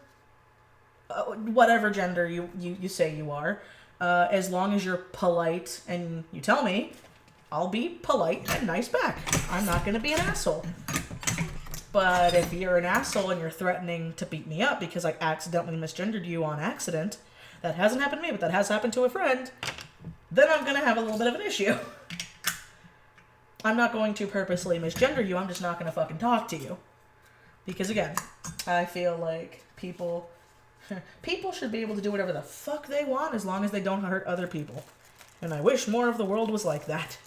whatever gender you say you are, as long as you're polite and you tell me, I'll be polite and nice back. I'm not going to be an asshole. But if you're an asshole and you're threatening to beat me up because I accidentally misgendered you on accident, that hasn't happened to me, but that has happened to a friend, then I'm going to have a little bit of an issue. I'm not going to purposely misgender you, I'm just not going to fucking talk to you. Because again, I feel like people should be able to do whatever the fuck they want as long as they don't hurt other people. And I wish more of the world was like that.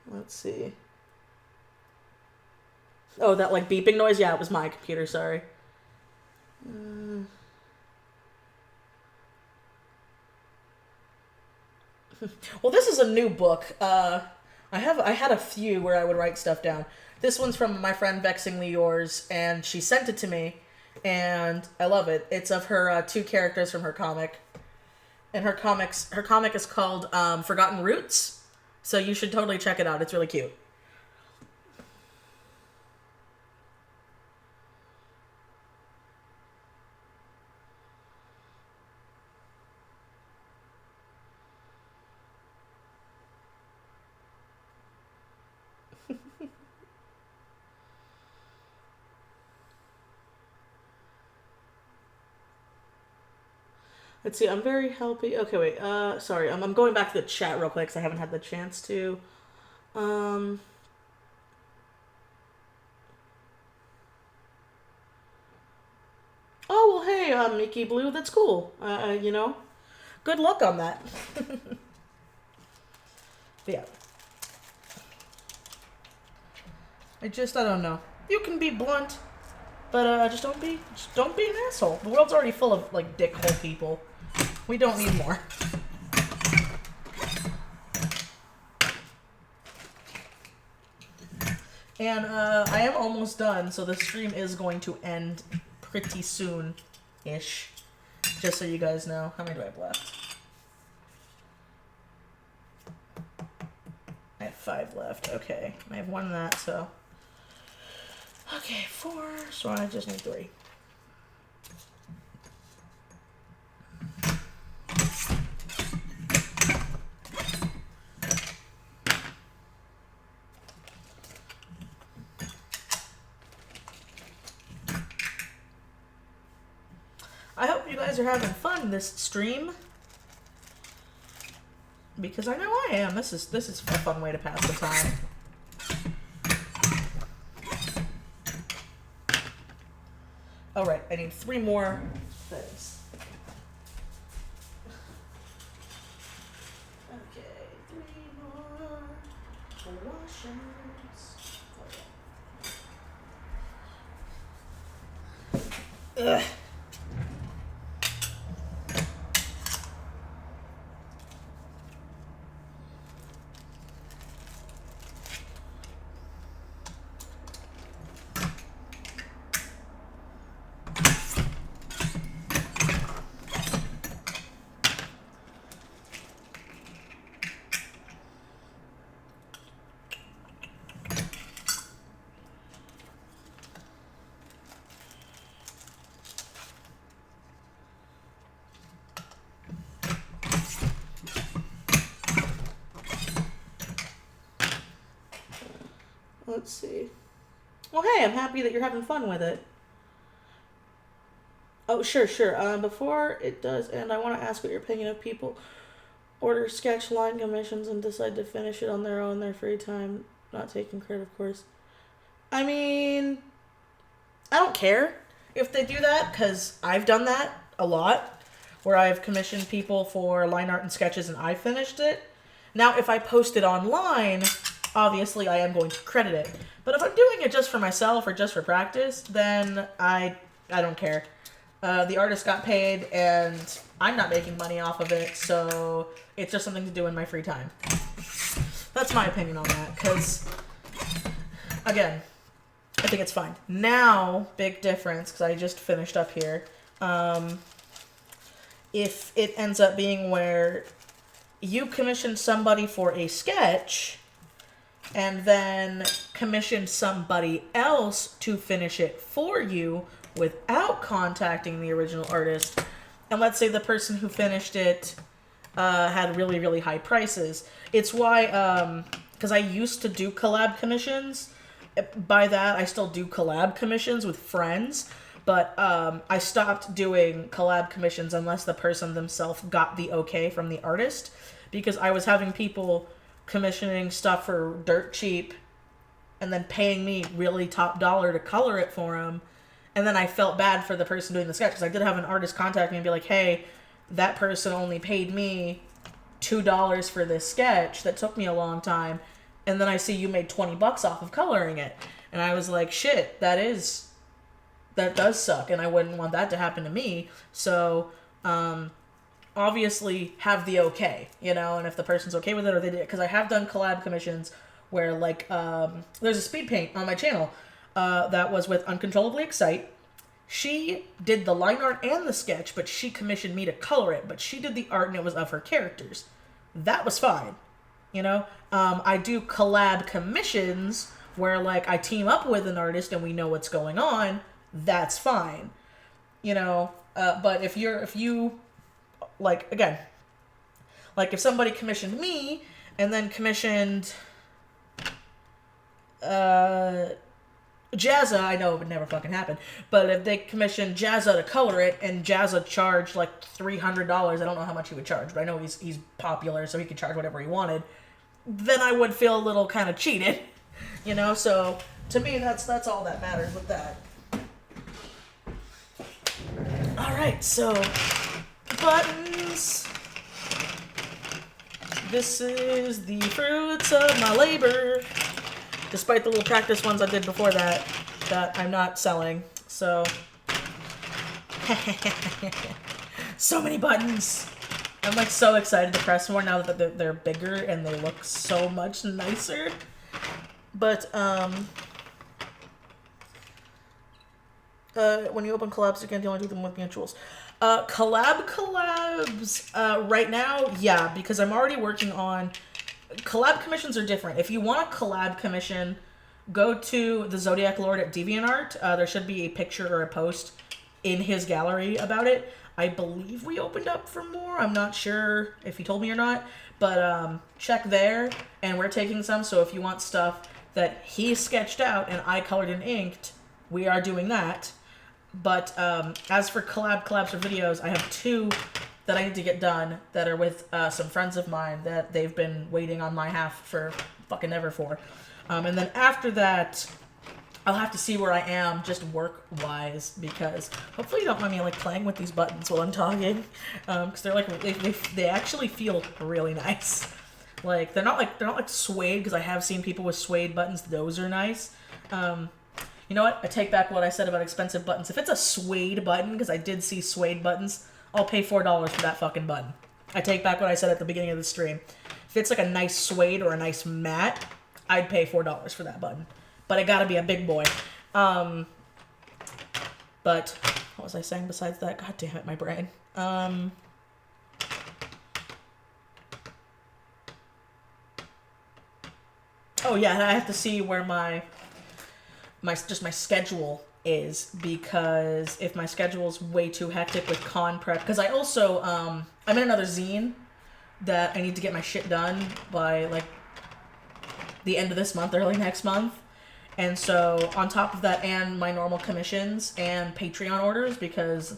Let's see. Oh, that, like, beeping noise? Yeah, it was my computer, sorry. Well, this is a new book. I had a few where I would write stuff down. This one's from my friend Vexingly Yours, and she sent it to me, and I love it. It's of her two characters from her comic. And her comic is called Forgotten Roots, so you should totally check it out. It's really cute. Let's see, I'm very happy. Okay, wait. Sorry, I'm going back to the chat real quick because I haven't had the chance to. Oh, well, hey, Mickey Blue, that's cool. Good luck on that. But yeah. I don't know. You can be blunt, but just don't be an asshole. The world's already full of, like, dickhole people. We don't need more. And I am almost done, so the stream is going to end pretty soon-ish. Just so you guys know. How many do I have left? I have 5 left. Okay. I have 1 of that, so... Okay, 4. So I just need 3. I hope you guys are having fun this stream, because I know I am. This is a fun way to pass the time. All right, I need 3 more things. Okay, 3 more washers. Okay. Ugh. Let's see. Well, hey, I'm happy that you're having fun with it. Oh, sure. Before it does end, I want to ask what your opinion of people order sketch line commissions and decide to finish it on their own, their free time, not taking credit, of course. I mean, I don't care if they do that, because I've done that a lot, where I've commissioned people for line art and sketches and I finished it. Now, if I post it online, obviously I am going to credit it. But if I'm doing it just for myself or just for practice, then I don't care. The artist got paid, and I'm not making money off of it, so it's just something to do in my free time. That's my opinion on that, because, again, I think it's fine. Now, big difference, because I just finished up here. If it ends up being where you commission somebody for a sketch and then commission somebody else to finish it for you without contacting the original artist, and let's say the person who finished it had really, really high prices. It's why, because I used to do collab commissions. By that, I still do collab commissions with friends, but I stopped doing collab commissions unless the person themselves got the okay from the artist, because I was having people commissioning stuff for dirt cheap and then paying me really top dollar to color it for them. And then I felt bad for the person doing the sketch, because I did have an artist contact me and be like, hey, that person only paid me $2 for this sketch that took me a long time, and then I see you made $20 off of coloring it. And I was like, shit, that does suck, and I wouldn't want that to happen to me. So, obviously have the okay, and if the person's okay with it, or they did it, because I have done collab commissions where, like, there's a speed paint on my channel that was with Uncontrollably Excite. She did the line art and the sketch, but she commissioned me to color it, but she did the art and it was of her characters. That was fine, I do collab commissions where, like, I team up with an artist and we know what's going on. That's fine, but if you, like, again, like, if somebody commissioned me and then commissioned Jazza, I know it would never fucking happen, but if they commissioned Jazza to color it and Jazza charged like $300, I don't know how much he would charge, but I know he's popular, so he could charge whatever he wanted, then I would feel a little kind of cheated, so to me that's all that matters with that. Alright, so buttons. This is the fruits of my labor. Despite the little practice ones I did before that I'm not selling. So, so many buttons. I'm, like, so excited to press more now that they're bigger and they look so much nicer. But, when you open collabs, you can only do them with mutuals. Collabs, right now, yeah, because I'm already working on... Collab commissions are different. If you want a collab commission, go to the Zodiac Lord at DeviantArt. There should be a picture or a post in his gallery about it. I believe we opened up for more. I'm not sure if he told me or not, but check there, and we're taking some. So if you want stuff that he sketched out and I colored and inked, we are doing that. But as for collabs or videos, I have 2 that I need to get done that are with some friends of mine that they've been waiting on my half for fucking ever for. And then after that, I'll have to see where I am just work-wise, because hopefully you don't mind me, like, playing with these buttons while I'm talking, because they're like, they actually feel really nice. Like, they're not like suede, because I have seen people with suede buttons. Those are nice. You know what? I take back what I said about expensive buttons. If it's a suede button, because I did see suede buttons, I'll pay $4 for that fucking button. I take back what I said at the beginning of the stream. If it's like a nice suede or a nice matte, I'd pay $4 for that button. But it gotta be a big boy. But, what was I saying besides that? God damn it, my brain. Oh yeah, and I have to see where my schedule is, because if my schedule's way too hectic with con prep, because I also, I'm in another zine that I need to get my shit done by, like, the end of this month, early next month, And so on top of that, and my normal commissions and Patreon orders, because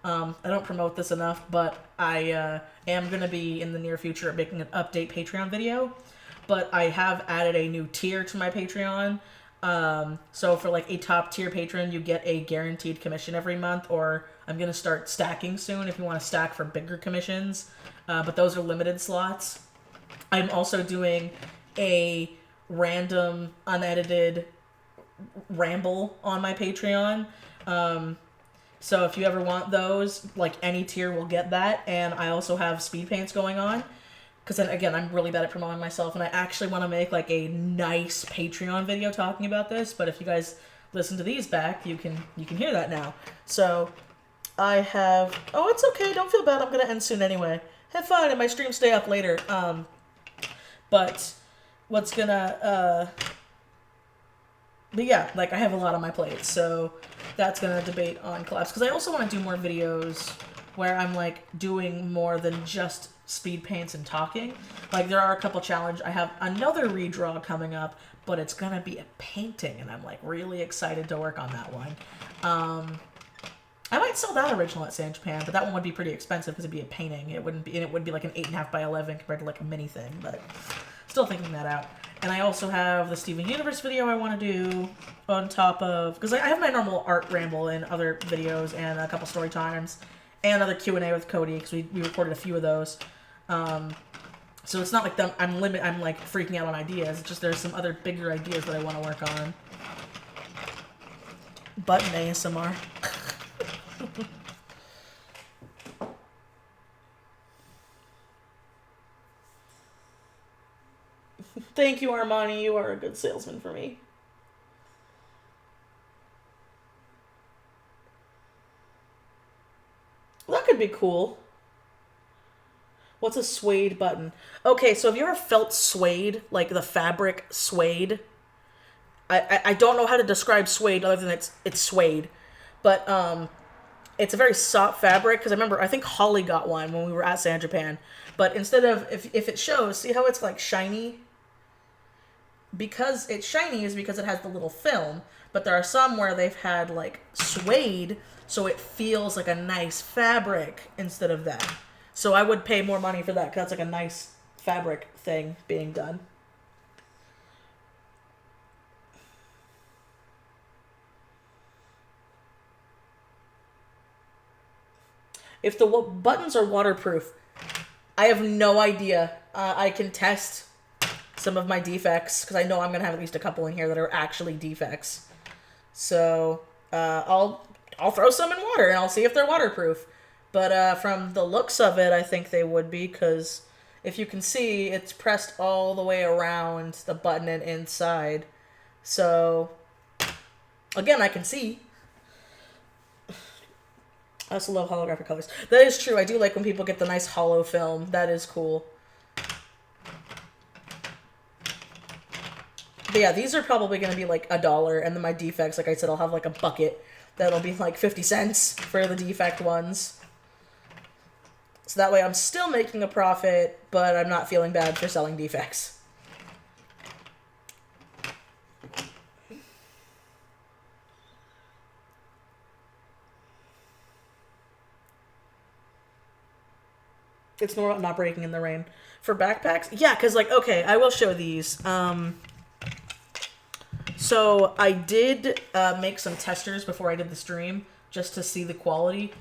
I don't promote this enough, but I am going to be in the near future making an update Patreon video. But I have added a new tier to my Patreon. So for like a top tier patron, you get a guaranteed commission every month, or I'm going to start stacking soon if you want to stack for bigger commissions. But those are limited slots. I'm also doing a random, unedited ramble on my Patreon. So if you ever want those, like any tier will get that. And I also have speed paints going on. Because then again, I'm really bad at promoting myself, and I actually want to make like a nice Patreon video talking about this. But if you guys listen to these back, you can hear that now. So I have. Oh, it's okay. Don't feel bad. I'm gonna end soon anyway. Have fun, and my streams stay up later. But what's gonna. But yeah, like I have a lot on my plate, so that's gonna debate on collabs. Because I also want to do more videos where I'm like doing more than just speed paints and talking. Like there are a couple challenge. I have another redraw coming up, but it's gonna be a painting, and I'm like really excited to work on that one. I might sell that original at San Japan, but that one would be pretty expensive because it'd be a painting. It wouldn't be, and it would be like an 8.5 by 11 compared to like a mini thing. But still thinking that out. And I also have the Steven Universe video I want to do on top of, because I have my normal art ramble and other videos and a couple story times and another Q&A with Cody, because we recorded a few of those. So it's not like I'm like freaking out on ideas. It's just there's some other bigger ideas that I want to work on. Button ASMR. Thank you, Armani. You are a good salesman for me. Well, that could be cool. What's a suede button? Okay, so have you ever felt suede? Like the fabric suede? I don't know how to describe suede other than it's suede. But it's a very soft fabric, because I think Holly got one when we were at San Japan. But instead of, if it shows, see how it's like shiny? Because it's shiny is because it has the little film. But there are some where they've had like suede, so it feels like a nice fabric instead of that. So I would pay more money for that, because that's like a nice fabric thing being done. If the buttons are waterproof, I have no idea. I can test some of my defects, because I know I'm going to have at least a couple in here that are actually defects. So I'll throw some in water, and I'll see if they're waterproof. But from the looks of it, I think they would be, because if you can see, it's pressed all the way around the button and inside. So, again, I can see. I also love holographic colors. That is true. I do like when people get the nice hollow film. That is cool. But yeah, these are probably going to be like $1. And then my defects, like I said, I'll have like a bucket that'll be like 50 cents for the defect ones. So that way I'm still making a profit, but I'm not feeling bad for selling defects. It's normal not breaking in the rain. For backpacks? Yeah, because like, okay, I will show these. So I did make some testers before I did the stream, just to see the quality.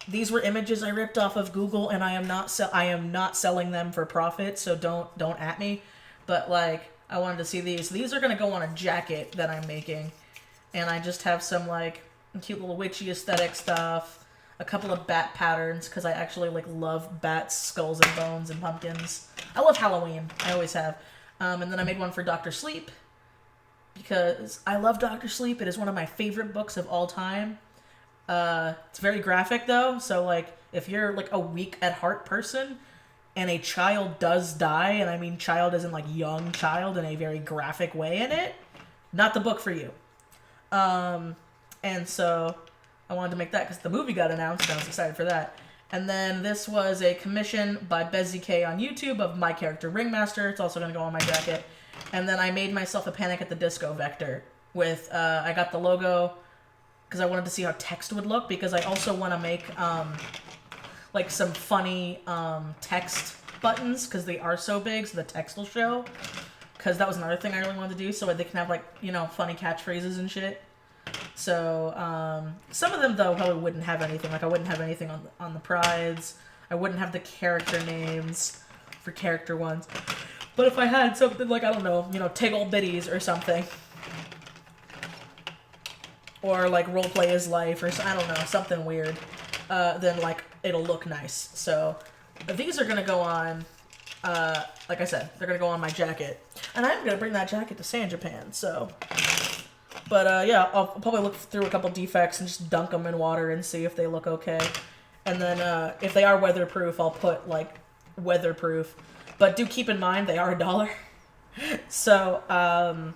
These were images I ripped off of Google, and I am not selling them for profit, so don't at me. But like, I wanted to see these. These are gonna go on a jacket that I'm making, and I just have some like cute little witchy aesthetic stuff, a couple of bat patterns, because I actually like love bats, skulls and bones, and pumpkins. I love Halloween. I always have. And then I made one for Dr. Sleep, because I love Dr. Sleep. It is one of my favorite books of all time. It's very graphic though, so like if you're like a weak at heart person and a child does die, and I mean child isn't like young child in a very graphic way in it, not the book for you. And so I wanted to make that because the movie got announced, and I was excited for that. And then this was a commission by BezzyK on YouTube of my character Ringmaster. It's also going to go on my jacket. And then I made myself a Panic at the Disco vector. with, I got the logo because I wanted to see how text would look, because I also want to make, like, some funny, text buttons, because they are so big, so the text will show. Because that was another thing I really wanted to do, so they can have, like, you know, funny catchphrases and shit. So, some of them, though, probably wouldn't have anything. Like, I wouldn't have anything on the prides. I wouldn't have the character names for character ones. But if I had something like, I don't know, you know, Tiggle Bitties or something. Or, like, Roleplay is Life, or, I don't know, something weird. Then, like, it'll look nice. So, these are gonna go on, like I said, they're gonna go on my jacket. And I'm gonna bring that jacket to San Japan, so. But, yeah, I'll probably look through a couple defects and just dunk them in water and see if they look okay. And then, if they are weatherproof, I'll put, like, weatherproof. But do keep in mind, they are $1. So,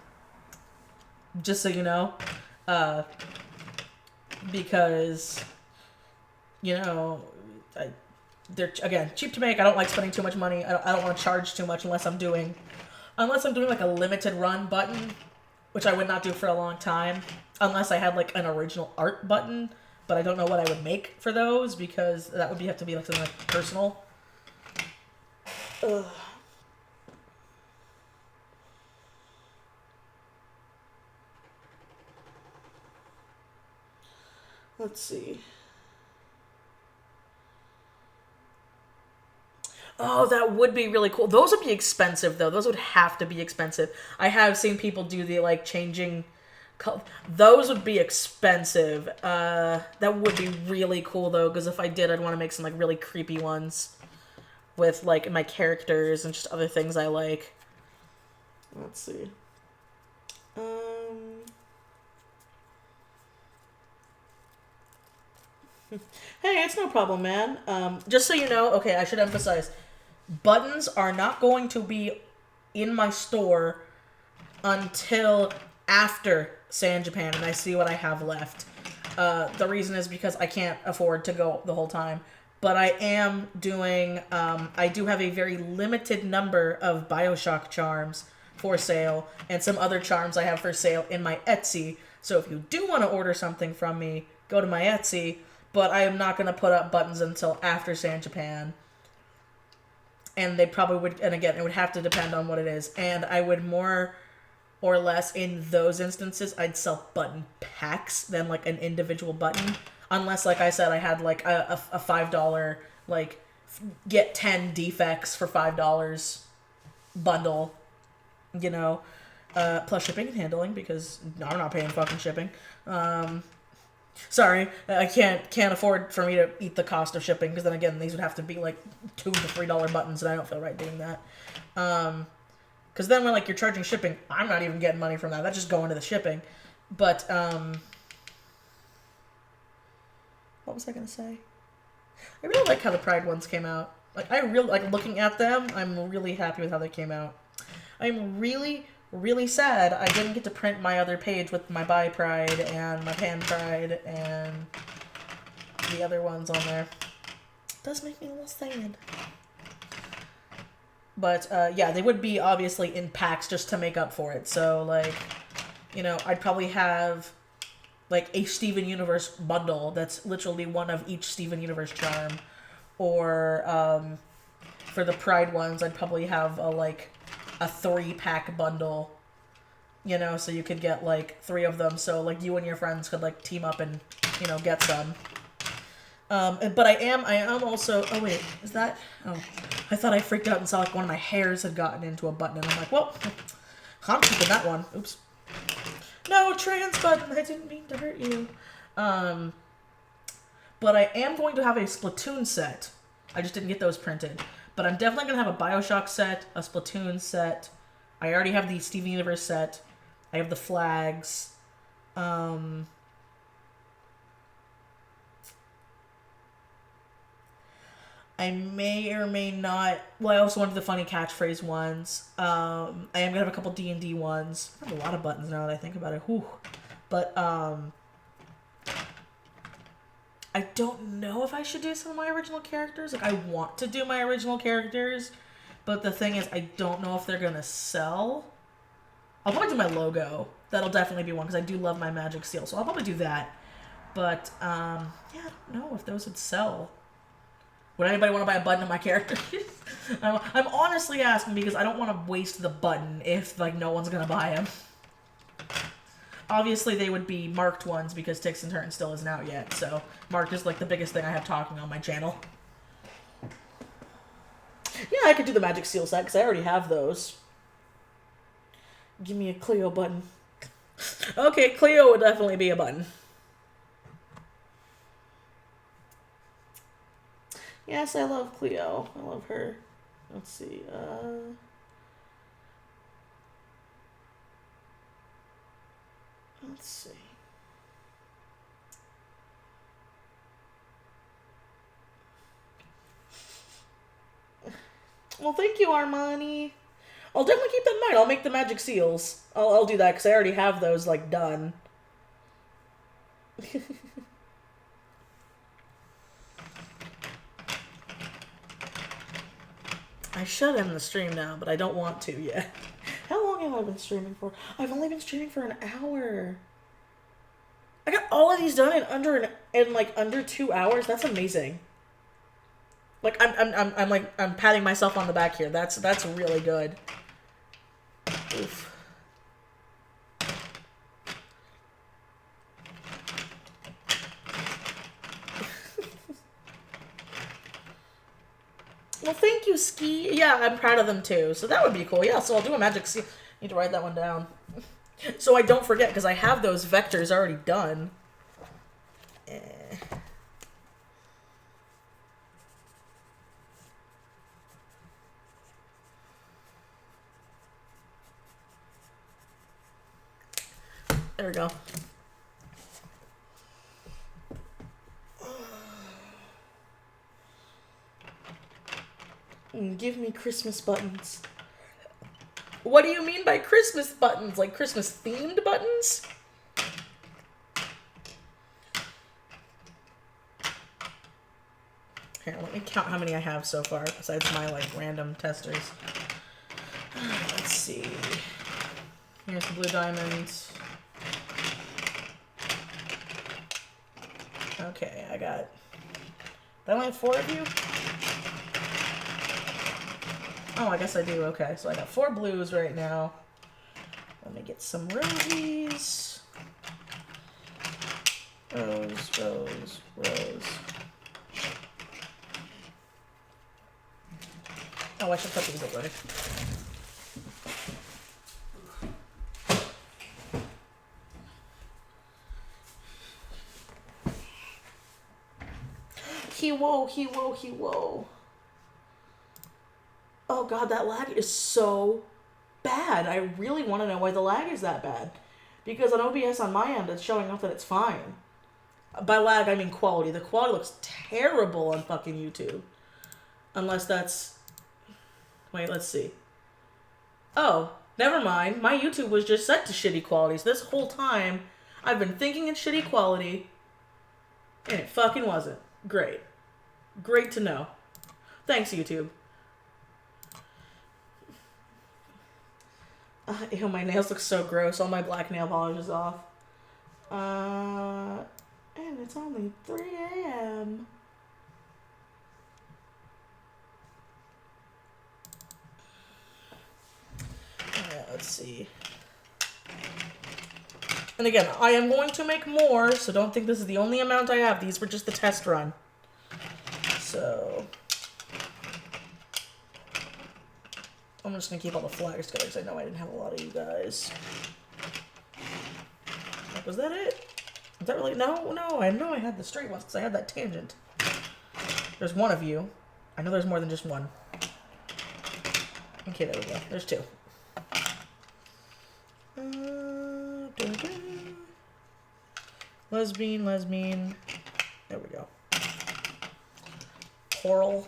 just so you know, because, you know, they're, again, cheap to make. I don't like spending too much money. I don't want to charge too much unless I'm doing like a limited run button, which I would not do for a long time, unless I had like an original art button, but I don't know what I would make for those, because that would have to be like something like personal. Ugh. Let's see. Oh, that would be really cool. Those would be expensive, though. Those would have to be expensive. I have seen people do the, like, changing color. Those would be expensive. That would be really cool, though, because if I did, I'd want to make some, like, really creepy ones with, like, my characters and just other things I like. Let's see. Hey, it's no problem, man. Just so you know, okay, I should emphasize, buttons are not going to be in my store until after San Japan, and I see what I have left. The reason is because I can't afford to go the whole time. But I am doing, I do have a very limited number of Bioshock charms for sale, and some other charms I have for sale in my Etsy. So if you do want to order something from me, go to my Etsy. But I am not going to put up buttons until after San Japan. And they probably would, and again, it would have to depend on what it is. And I would more or less, in those instances, I'd sell button packs than like an individual button. Unless, like I said, I had like a $5, like, get 10 defects for $5 bundle, you know, plus shipping and handling, because I'm not paying fucking shipping. Sorry, I can't afford for me to eat the cost of shipping, because then again, these would have to be like $2 to $3 buttons, and I don't feel right doing that. Because then when like you're charging shipping, I'm not even getting money from that. That's just going to the shipping. But what was I gonna say? I really like how the Pride ones came out. Like, I really like looking at them. I'm really happy with how they came out. I'm really sad I didn't get to print my other page with my Bi Pride and my Pan Pride and the other ones on there. It does make me a little sad. But, yeah, they would be obviously in packs just to make up for it. So, like, you know, I'd probably have, like, a Steven Universe bundle that's literally one of each Steven Universe charm. Or, for the Pride ones, I'd probably have a 3-pack bundle, you know, so you could get, like, 3 of them, so, like, you and your friends could, like, team up and, you know, get some. But I am also, oh, wait, is that, oh, I thought I freaked out and saw, like, one of my hairs had gotten into a button, and I'm like, well, I'm keeping that one. Oops. No, trans button, I didn't mean to hurt you. But I am going to have a Splatoon set. I just didn't get those printed. But I'm definitely going to have a Bioshock set, a Splatoon set. I already have the Steven Universe set. I have the flags. I may or may not... Well, I also wanted the funny catchphrase ones. I am going to have a couple D&D ones. I have a lot of buttons now that I think about it. Whew. But, I don't know if I should do some of my original characters. Like, I want to do my original characters, but the thing is, I don't know if they're gonna sell I'll probably do my logo. That'll definitely be one because I do love my magic seal. So I'll probably do that. But, yeah, I don't know if those would sell. Would anybody want to buy a button of my character? I'm honestly asking because I don't want to waste the button if, like, no one's going to buy them. Obviously, they would be marked ones because Ticks and Turn still isn't out yet. So, marked is, like, the biggest thing I have talking on my channel. Yeah, I could do the magic seal set because I already have those. Give me a Cleo button. Okay, Cleo would definitely be a button. Yes, I love Cleo. I love her. Let's see. Let's see. Well, thank you, Armani. I'll definitely keep that in mind. I'll make the magic seals. I'll do that because I already have those, like, done. I should end the stream now, but I don't want to yet. How long have I been streaming for? I've only been streaming for an hour. I got all of these done in under 2 hours. That's amazing. Like I'm patting myself on the back here. That's really good. Oof. Well, thank you, Ski. Yeah, I'm proud of them too. So that would be cool. Yeah, so I'll do a magic seal. Need to write that one down. So I don't forget, because I have those vectors already done. There we go. Give me Christmas buttons. What do you mean by Christmas buttons? Like Christmas themed buttons? Here, let me count how many I have so far, besides my, like, random testers. Let's see. Here's the blue diamonds. Okay, I got... Did I only have 4 of you? Oh, I guess I do. Okay, so I got 4 blues right now. Let me get some rosies. Rose, rose, rose. Oh, I should put these away. He-wo. Oh god, that lag is so bad. I really want to know why the lag is that bad. Because on OBS on my end, it's showing up that it's fine. By lag, I mean quality. The quality looks terrible on fucking YouTube. Unless that's... Wait, let's see. Oh, never mind. My YouTube was just set to shitty qualities. This whole time, I've been thinking it's shitty quality, and it fucking wasn't. Great. Great to know. Thanks, YouTube. Ew, my nails look so gross. All my black nail polish is off. And it's only 3 a.m. Let's see. And again, I am going to make more, so don't think this is the only amount I have. These were just the test run. So... I'm just going to keep all the flags together because I know I didn't have a lot of you guys. Was that it? Is that really... No, I know I had the straight ones because I had that tangent. There's one of you. I know there's more than just one. Okay, there we go. There's 2. Lesbian. There we go. Coral.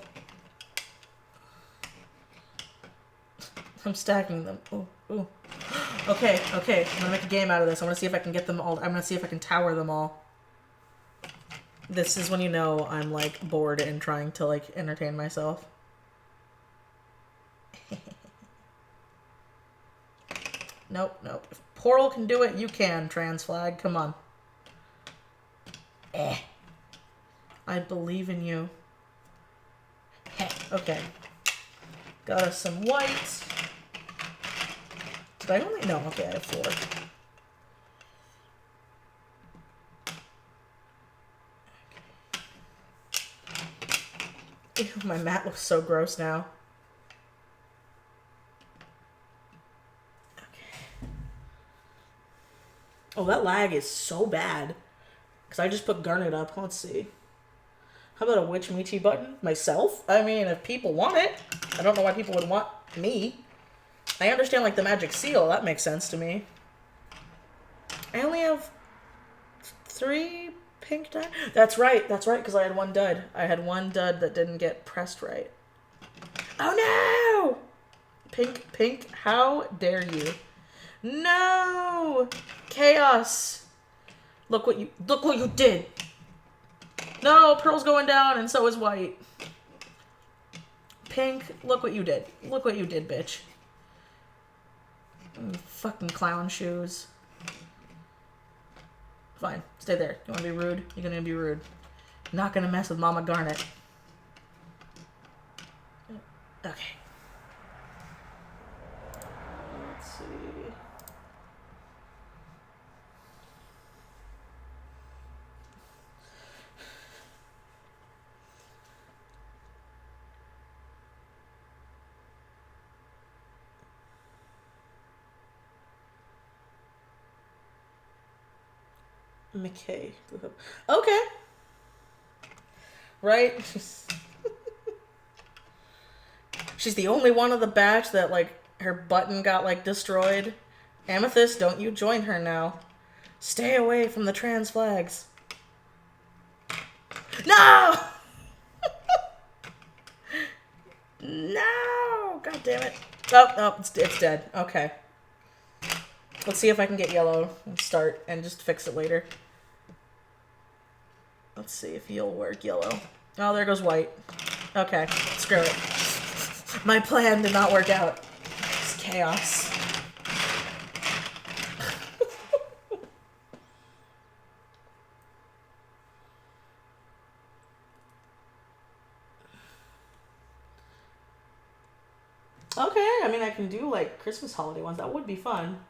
I'm stacking them. Ooh. Okay. I'm gonna make a game out of this. I wanna see if I can get them all. I'm gonna see if I can tower them all. This is when you know I'm, like, bored and trying to, like, entertain myself. Nope, nope. If Portal can do it, you can, trans flag. Come on. I believe in you. Okay. Got us some white. Did I only? No, okay, I have 4. Ew, my mat looks so gross now. Okay. Oh, that lag is so bad. Because I just put garnet up. Let's see. How about a Witch Michi button? Myself? I mean, if people want it. I don't know why people would want me. I understand, like, the magic seal. That makes sense to me. I only have 3 pink dye. That's right, because I had 1 dud. I had 1 dud that didn't get pressed right. Oh, no! Pink, how dare you? No! Chaos! Look what you did! No, Pearl's going down, and so is white. Pink, look what you did. Look what you did, bitch. Fucking clown shoes. Fine, stay there. You wanna be rude? You're gonna be rude. Not gonna mess with Mama Garnet. Okay. Let's see. McKay. Okay. Right? She's the only one of the batch that, like, her button got, like, destroyed. Amethyst, don't you join her now. Stay away from the trans flags. No! No! God damn it. Oh, it's dead. Okay. Let's see if I can get yellow and start and just fix it later. Let's see if you'll work yellow. Oh, there goes white. Okay, screw it. My plan did not work out. It's chaos. Okay, I mean, I can do, like, Christmas holiday ones. That would be fun.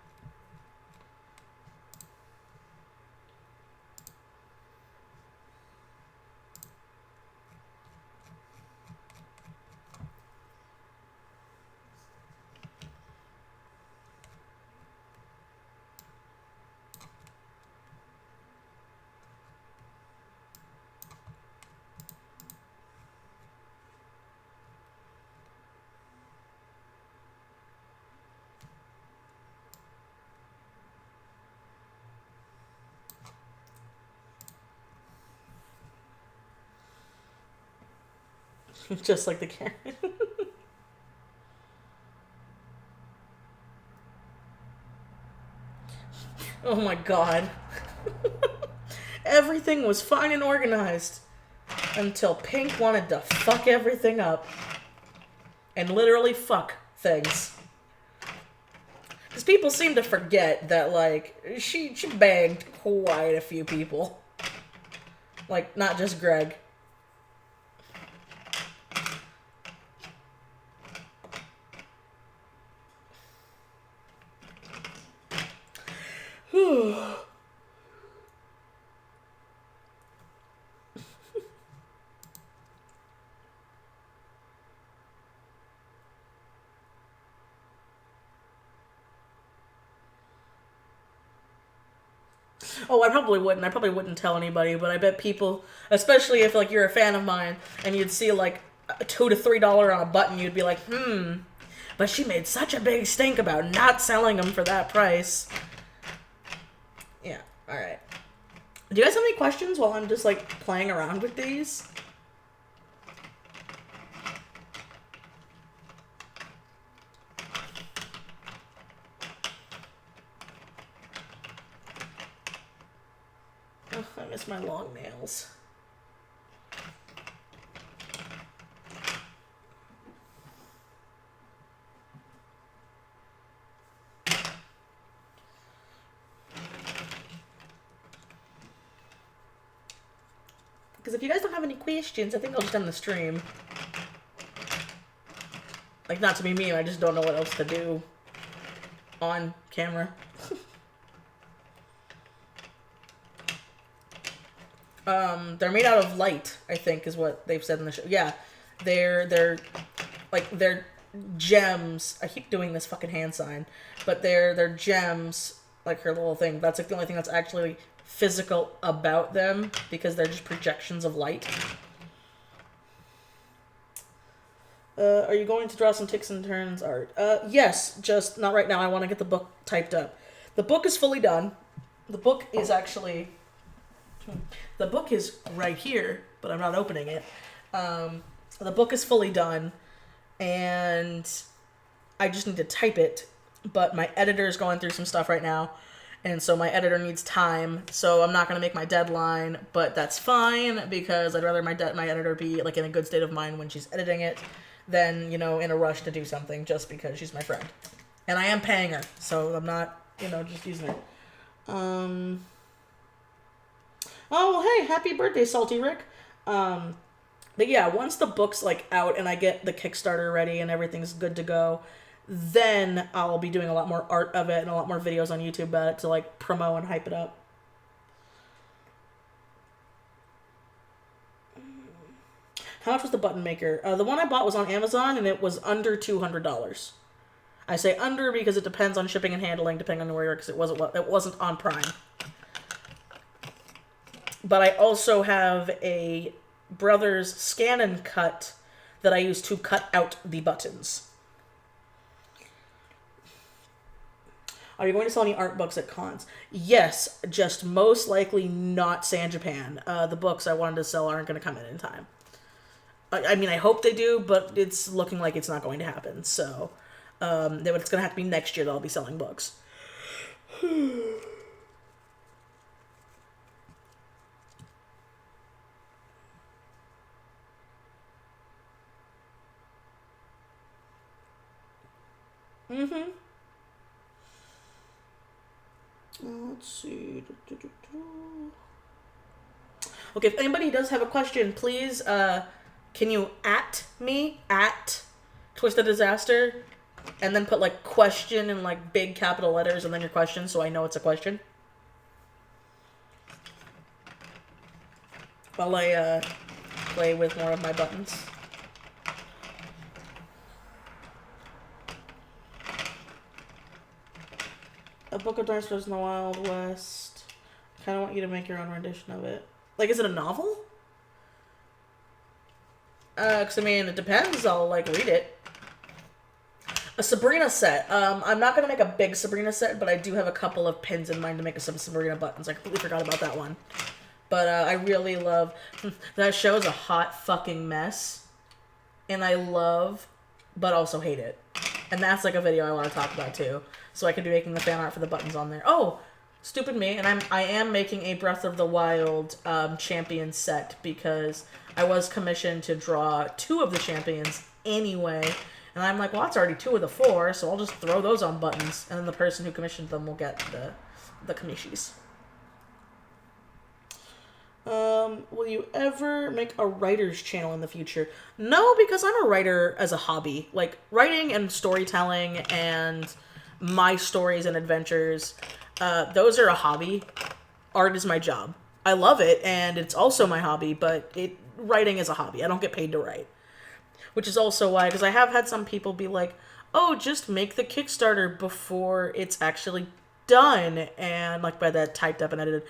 Just like the Karen. Oh my god. Everything was fine and organized until Pink wanted to fuck everything up. And literally fuck things. Because people seem to forget that, like, she banged quite a few people. Like, not just Greg. Oh, I probably wouldn't. I probably wouldn't tell anybody, but I bet people, especially if, like, you're a fan of mine, and you'd see, like, $2 to $3 on a button, you'd be like, but she made such a big stink about not selling them for that price. Yeah, alright. Do you guys have any questions while I'm just, like, playing around with these? Oh, I miss my long nails. Because if you guys don't have any questions, I think I'll just end the stream. Like, not to be mean, I just don't know what else to do on camera. They're made out of light, I think, is what they've said in the show. Yeah, they're gems. I keep doing this fucking hand sign, but they're gems, like her little thing. That's like the only thing that's actually physical about them, because they're just projections of light. Are you going to draw some ticks and turns art? Yes, just not right now. I want to get the book typed up. The book is fully done. The book is actually... The book is right here, but I'm not opening it. The book is fully done, and I just need to type it, but my editor is going through some stuff right now, and so my editor needs time, so I'm not going to make my deadline, but that's fine, because I'd rather my editor be like in a good state of mind when she's editing it than, you know, in a rush to do something just because she's my friend. And I am paying her, so I'm not, you know, just using her. Oh, well, hey, happy birthday, Salty Rick. But yeah, once the book's, like, out and I get the Kickstarter ready and everything's good to go, then I'll be doing a lot more art of it and a lot more videos on YouTube about it to, like, promote and hype it up. How much was the button maker? The one I bought was on Amazon, and it was under $200. I say under because it depends on shipping and handling, depending on where you are, because it wasn't on Prime. But I also have a Brothers scan and cut that I use to cut out the buttons. Are you going to sell any art books at cons? Yes, just most likely not San Japan. The books I wanted to sell aren't going to come in time. I mean, I hope they do, but it's looking like it's not going to happen. So, it's going to have to be next year that I'll be selling books. Let's see. Okay, if anybody does have a question, please, can you at me, at Twisted Disaster, and then put, like, question in, like, big capital letters and then your question so I know it's a question? While I, play with more of my buttons. A Book of Dark Stories in the Wild West. I kind of want you to make your own rendition of it. Like, is it a novel? Because, I mean, it depends. I'll, like, read it. A Sabrina set. I'm not going to make a big Sabrina set, but I do have a couple of pins in mind to make some Sabrina buttons. I completely forgot about that one. But I really love... That show is a hot fucking mess. And I love, but also hate it. And that's, like, a video I want to talk about, too. So I could be making the fan art for the buttons on there. Oh, stupid me. And I am making a Breath of the Wild champion set because I was commissioned to draw 2 of the champions anyway. And I'm like, well, that's already 2 of the 4, so I'll just throw those on buttons. And then the person who commissioned them will get the commissions. Will you ever make a writer's channel in the future? No, because I'm a writer as a hobby. Like, writing and storytelling and my stories and adventures, those are a hobby. Art is my job. I love it, and it's also my hobby, but writing is a hobby. I don't get paid to write. Which is also why, because I have had some people be like, oh, just make the Kickstarter before it's actually done, and, like, by that typed up and edited.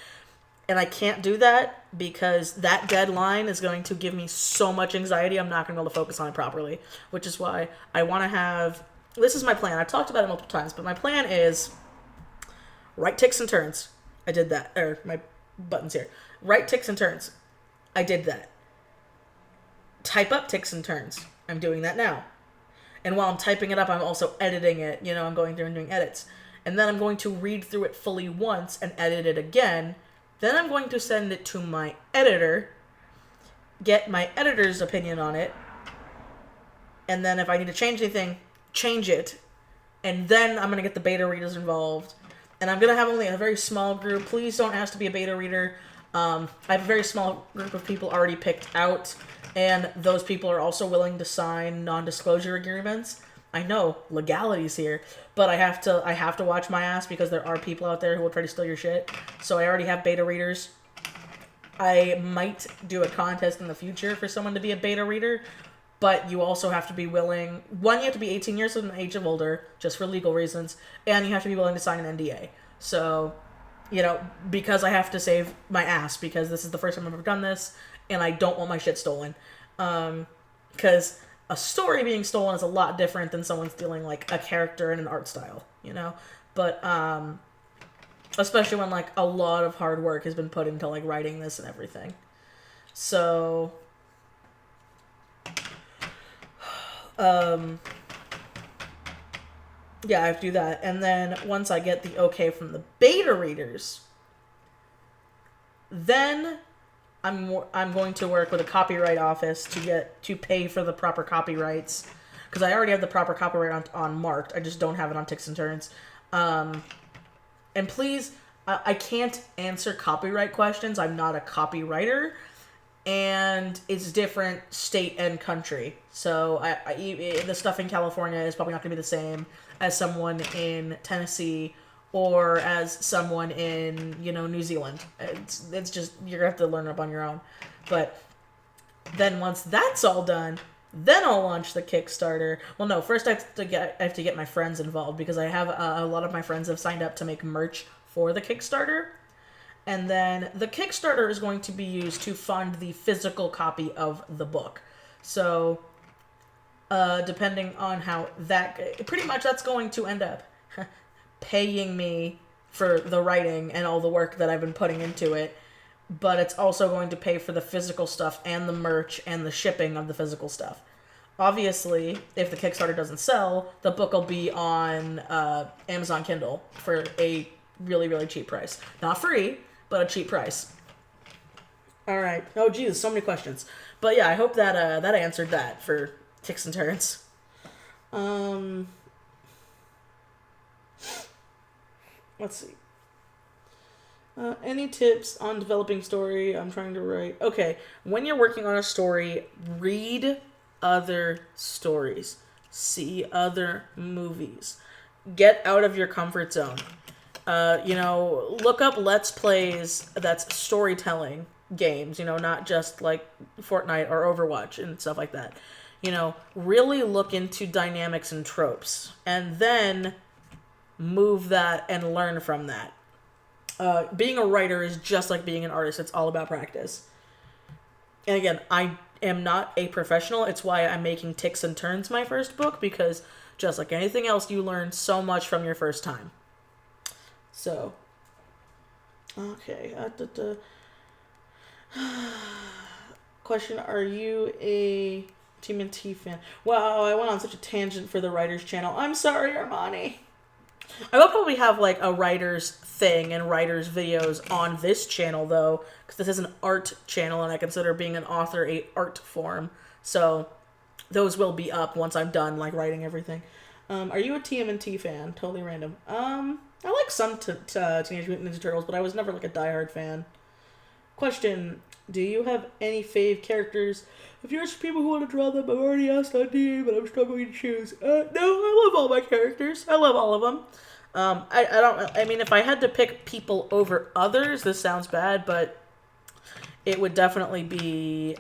And I can't do that because that deadline is going to give me so much anxiety, I'm not going to be able to focus on it properly. Which is why I want to have... This is my plan. I've talked about it multiple times, but my plan is write ticks and turns. I did that. Or my buttons here. Write ticks and turns. I did that. Type up ticks and turns. I'm doing that now. And while I'm typing it up, I'm also editing it. You know, I'm going through and doing edits. And then I'm going to read through it fully once and edit it again. Then I'm going to send it to my editor, get my editor's opinion on it, and then if I need to change anything, change it, and then I'm going to get the beta readers involved. And I'm going to have only a very small group. Please don't ask to be a beta reader. I have a very small group of people already picked out, and those people are also willing to sign non-disclosure agreements. I know legalities here, but I have to watch my ass because there are people out there who will try to steal your shit. So I already have beta readers. I might do a contest in the future for someone to be a beta reader, but you also have to be willing. One, you have to be 18 years of age or older, just for legal reasons, and you have to be willing to sign an NDA. So, because I have to save my ass, because this is the first time I've ever done this, and I don't want my shit stolen. Because a story being stolen is a lot different than someone stealing, like, a character and an art style, But, especially when, like, a lot of hard work has been put into, like, writing this and everything. So, yeah, I have to do that. And then once I get the okay from the beta readers, then I'm going to work with a copyright office to pay for the proper copyrights, because I already have the proper copyright on Marked. I just don't have it on Ticks and Turns. And please, I can't answer copyright questions. I'm not a copywriter, and it's different state and country. So the stuff in California is probably not going to be the same as someone in Tennessee or as someone in, New Zealand. It's just, you're going to have to learn up on your own. But then once that's all done, then I'll launch the Kickstarter. Well, no, first I have to get my friends involved, because I have a lot of my friends have signed up to make merch for the Kickstarter. And then the Kickstarter is going to be used to fund the physical copy of the book. So, depending on how pretty much that's going to end up paying me for the writing and all the work that I've been putting into it. But it's also going to pay for the physical stuff and the merch and the shipping of the physical stuff. Obviously, if the Kickstarter doesn't sell, the book will be on Amazon Kindle for a really, really cheap price. Not free, but a cheap price. All right. Oh, geez, so many questions. But yeah, I hope that that answered that for Ticks and Turns. Let's see. Any tips on developing story? I'm trying to write. Okay, when you're working on a story, read other stories. See other movies. Get out of your comfort zone. Look up Let's Plays that's storytelling games, not just like Fortnite or Overwatch and stuff like that. Really look into dynamics and tropes, and then move that and learn from that. Being a writer is just like being an artist. It's all about practice. And again, I am not a professional. It's why I'm making Ticks and Turns my first book, because just like anything else, you learn so much from your first time. So, okay. Question, are you a TMNT fan? Wow, I went on such a tangent for the writer's channel. I'm sorry, Armani. I will probably have like a writer's thing and writer's videos on this channel, though, because this is an art channel and I consider being an author a art form. So those will be up once I'm done like writing everything. Are you a TMNT fan? Totally random. I like some Teenage Mutant Ninja Turtles, but I was never like a diehard fan. Question, do you have any fave characters? If you're people who want to draw them, I've already asked on DM, but I'm struggling to choose. No, I love all my characters. I love all of them. I mean, if I had to pick people over others, this sounds bad, but it would definitely be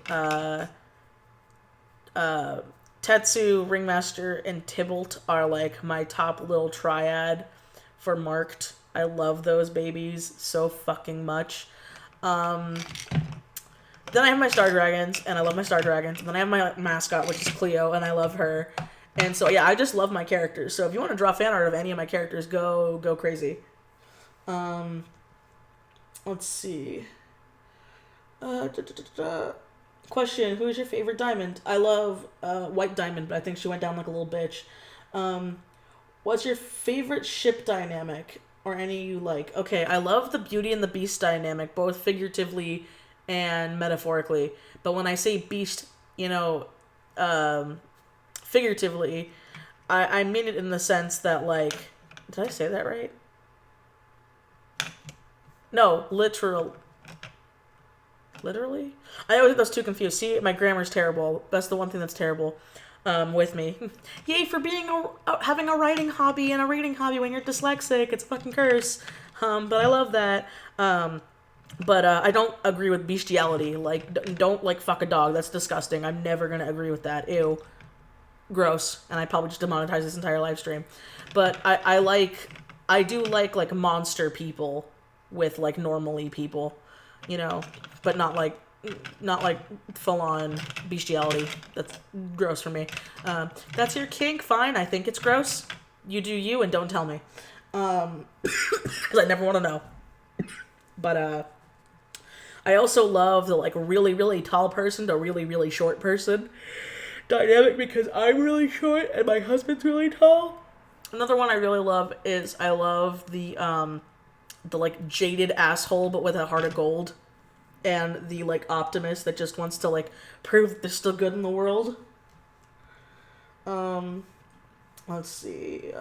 Tetsu, Ringmaster, and Tybalt are like my top little triad for Marked. I love those babies so fucking much. Then I have my Star Dragons, and I love my Star Dragons. And then I have my mascot, which is Cleo, and I love her. And so, yeah, I just love my characters. So if you want to draw fan art of any of my characters, go crazy. Let's see. Question, who is your favorite diamond? I love White Diamond, but I think she went down like a little bitch. What's your favorite ship dynamic? Or any you like? Okay, I love the Beauty and the Beast dynamic, both figuratively and metaphorically. But when I say beast, figuratively, I mean it in the sense that, like, did I say that right? No, literal. Literally? I always get those two confused. See, my grammar's terrible. That's the one thing that's terrible with me. Yay for being having a writing hobby and a reading hobby when you're dyslexic. It's a fucking curse. But I love that. But I don't agree with bestiality. Like, don't, like, fuck a dog. That's disgusting. I'm never gonna agree with that. Ew. Gross. And I probably just demonetize this entire live stream. But I do like, monster people with, like, normally people. You know? But not like full-on bestiality. That's gross for me. That's your kink? Fine. I think it's gross. You do you and don't tell me. Because I never want to know. But, I also love the, like, really, really tall person to really, really short person dynamic because I'm really short and my husband's really tall. Another one I really love is I love the like, jaded asshole but with a heart of gold and the, like, optimist that just wants to, like, prove that they're still good in the world. Let's see,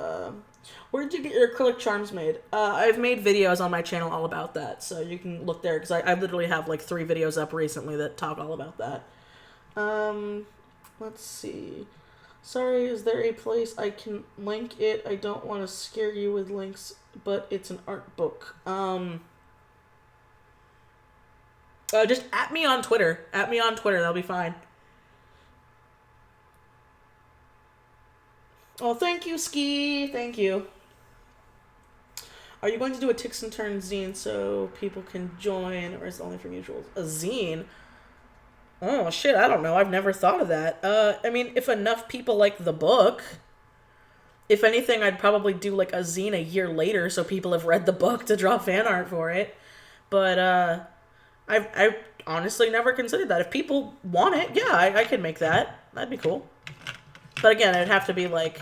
where did you get your acrylic charms made? I've made videos on my channel all about that, so you can look there, because I literally have, like, 3 videos up recently that talk all about that. Let's see. Sorry, is there a place I can link it? I don't want to scare you with links, but it's an art book. Just at me on Twitter. At me on Twitter, that'll be fine. Oh, thank you, Ski. Thank you. Are you going to do a Ticks and Turns zine so people can join, or is it only for mutuals? A zine? Oh, shit, I don't know. I've never thought of that. I mean, if enough people like the book, if anything, I'd probably do, like, a zine a year later so people have read the book to draw fan art for it. But, I've honestly never considered that. If people want it, yeah, I could make that. That'd be cool. But again, it'd have to be, like,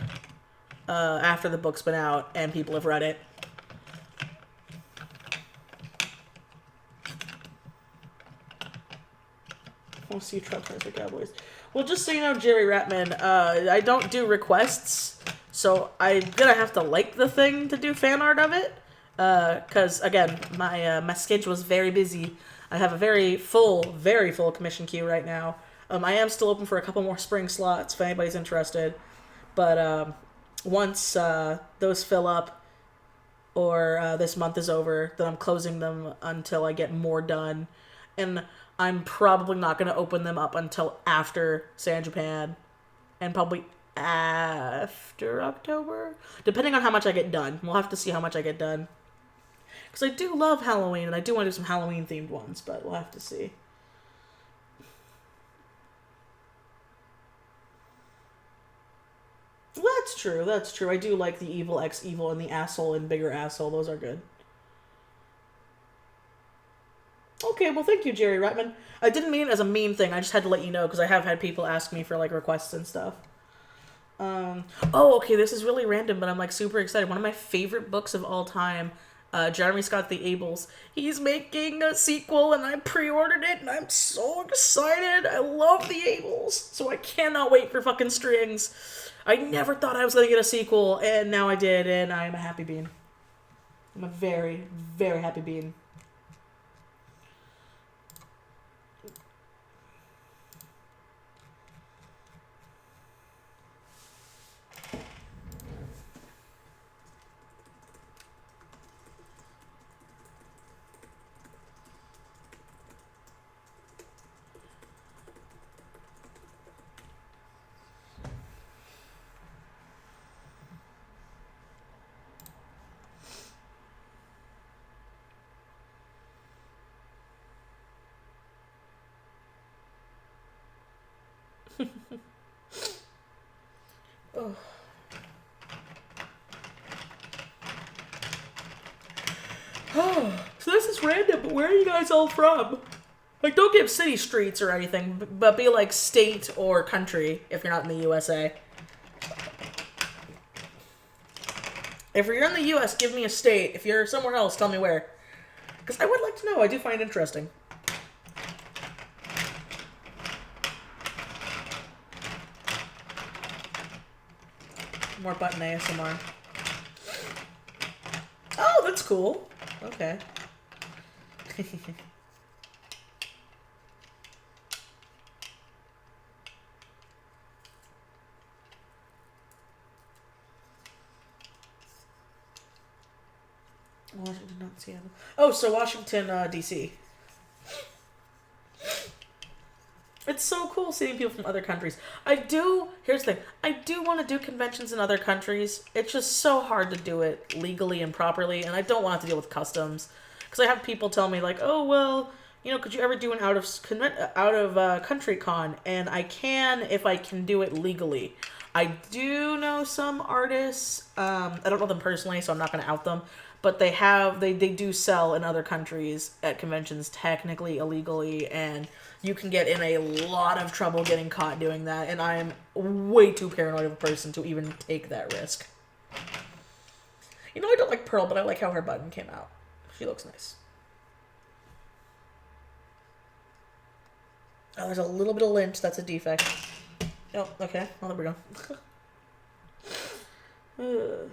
after the book's been out and people have read it. We'll see truck cars or cowboys. Well, just so you know, Jerry Ratman, I don't do requests, so I'm gonna have to like the thing to do fan art of it. Because, again, my schedule is very busy. I have a very full commission queue right now. I am still open for a couple more spring slots if anybody's interested. But once those fill up or this month is over, then I'm closing them until I get more done. And I'm probably not going to open them up until after San Japan and probably after October, depending on how much I get done. We'll have to see how much I get done. Because I do love Halloween, and I do want to do some Halloween-themed ones, but we'll have to see. That's true, that's true. I do like the Evil X Evil and the Asshole and Bigger Asshole. Those are good. Okay, well, thank you, Jerry Ratman. I didn't mean it as a mean thing. I just had to let you know, because I have had people ask me for, like, requests and stuff. Oh, okay, this is really random, but I'm, like, super excited. One of my favorite books of all time, Jeremy Scott The Ables. He's making a sequel, and I pre-ordered it, and I'm so excited. I love The Ables, so I cannot wait for fucking Strings. I never thought I was going to get a sequel, and now I did, and I'm a happy bean. I'm a very, very happy bean. Oh. So this is random, but where are you guys all from? Like, don't give city streets or anything, but be like state or country if you're not in the USA. If you're in the US, give me a state. If you're somewhere else, tell me where. Because I would like to know. I do find it interesting. More button ASMR. Oh, that's cool. Okay. Washington, not Seattle. Oh, so Washington, D.C. It's so cool seeing people from other countries. Here's the thing, I do want to do conventions in other countries. It's just so hard to do it legally and properly, and I don't want to deal with customs. Because I have people tell me, like, oh, well, you know, could you ever do an out-of-country con? And I can if I can do it legally. I do know some artists. I don't know them personally, so I'm not going to out them. But they do sell in other countries at conventions, technically illegally, and you can get in a lot of trouble getting caught doing that. And I am way too paranoid of a person to even take that risk. You know, I don't like Pearl, but I like how her button came out. She looks nice. Oh, there's a little bit of lint. That's a defect. Oh, okay. Well, there we go.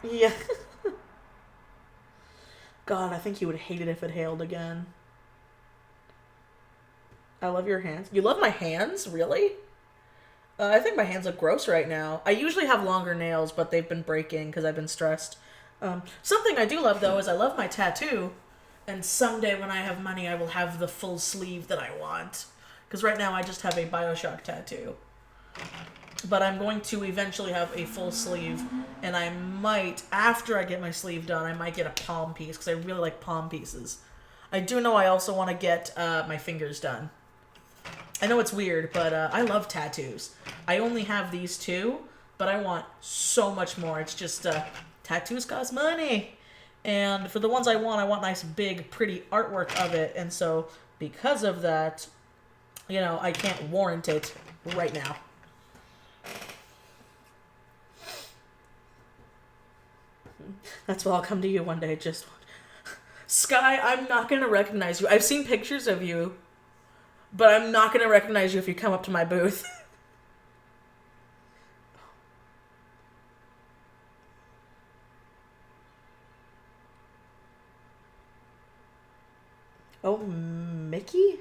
Yeah. God, I think he would hate it if it hailed again. I love your hands. You love my hands? Really? I think my hands look gross right now. I usually have longer nails, but they've been breaking because I've been stressed. Something I do love, though, is I love my tattoo. And someday when I have money, I will have the full sleeve that I want. Because right now I just have a Bioshock tattoo. But I'm going to eventually have a full sleeve. And I might, after I get my sleeve done, I might get a palm piece. Because I really like palm pieces. I do know I also want to get my fingers done. I know it's weird, but I love tattoos. I only have these two, but I want so much more. It's just, tattoos cost money. And for the ones I want nice, big, pretty artwork of it. And so, because of that, you know, I can't warrant it right now. That's why I'll come to you one day, just... Sky, I'm not going to recognize you. I've seen pictures of you, but I'm not going to recognize you if you come up to my booth. Oh, Mickey?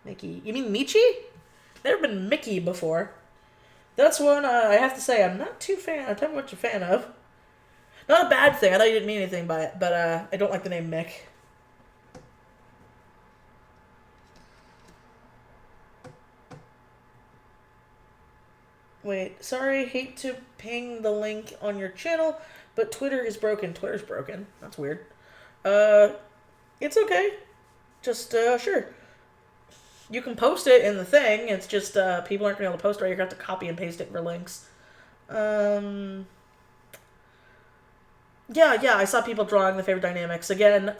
Mickey. You mean Michi? Never been Mickey before. That's one I have to say I'm not much a fan of. Not a bad thing. I know you didn't mean anything by it, but I don't like the name Mick. Wait, sorry, hate to ping the link on your channel, but Twitter is broken. Twitter's broken. That's weird. It's okay. Just, sure. You can post it in the thing. It's just, people aren't going to be able to post it, or you're going to have to copy and paste it for links. Yeah, I saw people drawing the favorite dynamics. Again,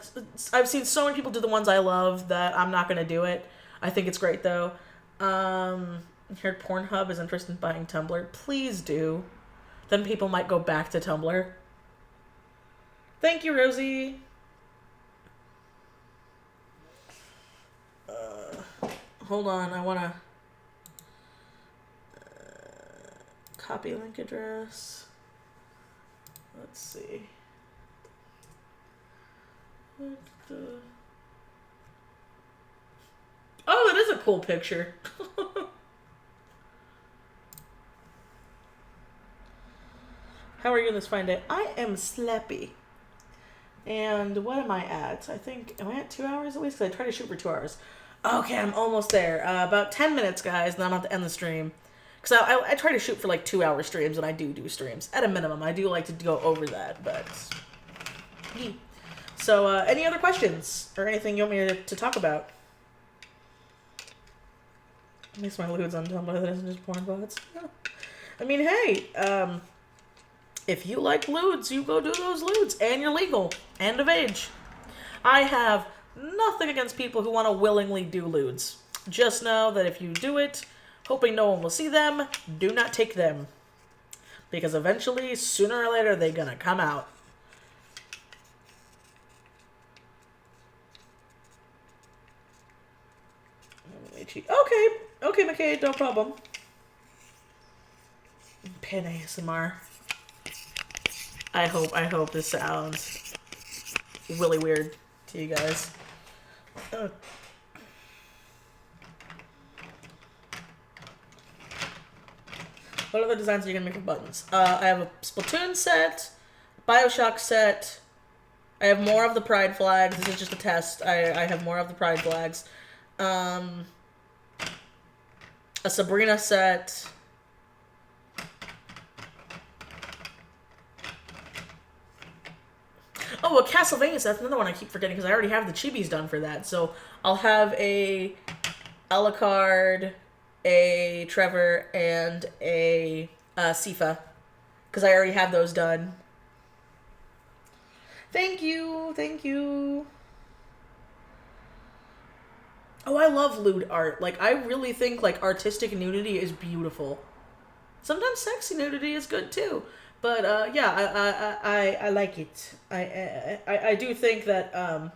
I've seen so many people do the ones I love that I'm not going to do it. I think it's great, though. Heard Pornhub is interested in buying Tumblr. Please do. Then people might go back to Tumblr. Thank you, Rosie. Hold on, I want to copy link address. Let's see. Oh, it is a cool picture. How are you on this fine day? I am slappy. And what am I at? I think, am I at 2 hours at least? Because I try to shoot for 2 hours. Okay, I'm almost there. About 10 minutes, guys, and then I'm about to end the stream. Because I try to shoot for like 2 hour streams, and I do streams. At a minimum, I do like to go over that, but... So, any other questions? Or anything you want me to talk about? At least my lewd's on Tumblr, that isn't just porn bots. Yeah. I mean, hey, if you like lewds, you go do those lewds, and you're legal, and of age. I have nothing against people who want to willingly do lewds. Just know that if you do it, hoping no one will see them, do not take them. Because eventually, sooner or later, they're gonna come out. Okay, McKay, no problem. Pin ASMR. I hope this sounds really weird to you guys. What other designs are you gonna make for buttons? I have a Splatoon set, Bioshock set. I have more of the Pride flags. This is just a test. I have more of the Pride flags. A Sabrina set. Oh, a Castlevania set. That's another one I keep forgetting because I already have the chibis done for that. So I'll have a Alucard, a Trevor, and a Sifa because I already have those done. Thank you, thank you. Oh, I love lewd art. Like, I really think, like, artistic nudity is beautiful. Sometimes sexy nudity is good, too. But, yeah, I like it. I do think that,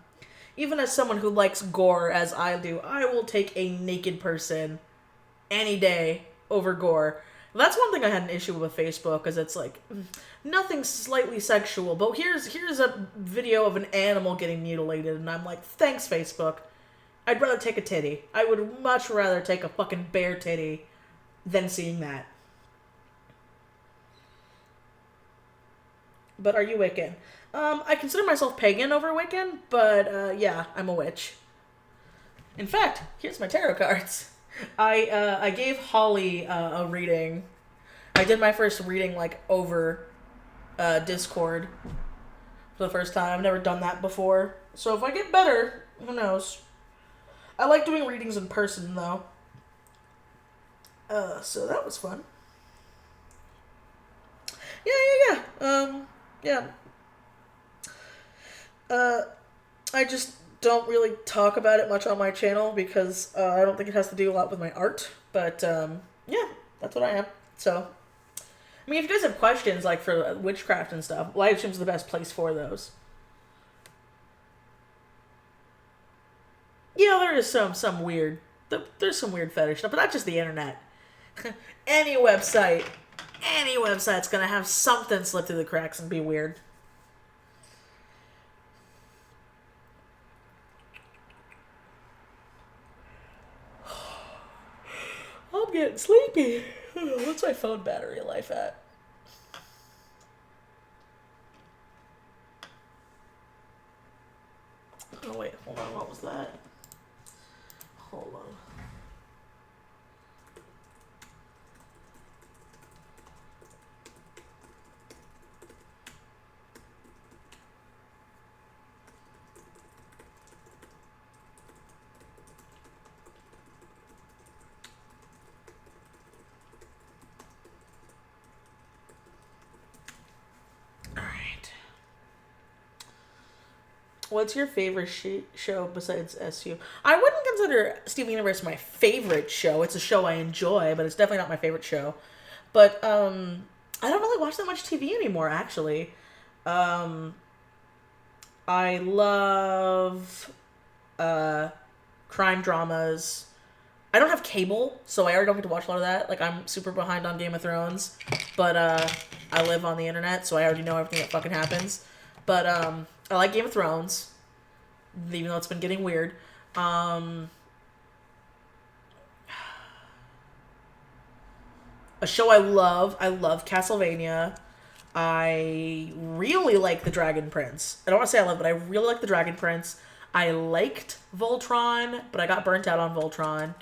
even as someone who likes gore, as I do, I will take a naked person any day over gore. That's one thing I had an issue with Facebook, because it's like, nothing slightly sexual, but here's a video of an animal getting mutilated, and I'm like, thanks, Facebook. I'd rather take a titty. I would much rather take a fucking bear titty than seeing that. But are you Wiccan? I consider myself pagan over Wiccan, but, yeah, I'm a witch. In fact, here's my tarot cards. I gave Holly a reading. I did my first reading, like, over Discord for the first time. I've never done that before. So if I get better, who knows? I like doing readings in person, though. So that was fun. Yeah. I just don't really talk about it much on my channel because I don't think it has to do a lot with my art. But, yeah, that's what I am. So, I mean, if you guys have questions, like, for witchcraft and stuff, live stream's the best place for those. You know, there is some weird, there's some weird fetish stuff, but not just the internet. Any website's gonna have something slip through the cracks and be weird. I'm getting sleepy. What's my phone battery life at? Oh wait, hold on, what was that? Hold on. What's your favorite show besides SU? I wouldn't consider Steven Universe my favorite show. It's a show I enjoy, but it's definitely not my favorite show. But I don't really watch that much TV anymore, actually. I love crime dramas. I don't have cable, so I already don't get to watch a lot of that. Like, I'm super behind on Game of Thrones, but I live on the internet, so I already know everything that fucking happens. But I like Game of Thrones, even though it's been getting weird. A show I love Castlevania. I really like The Dragon Prince. I don't want to say I love, but I really like The Dragon Prince. I liked Voltron, but I got burnt out on Voltron.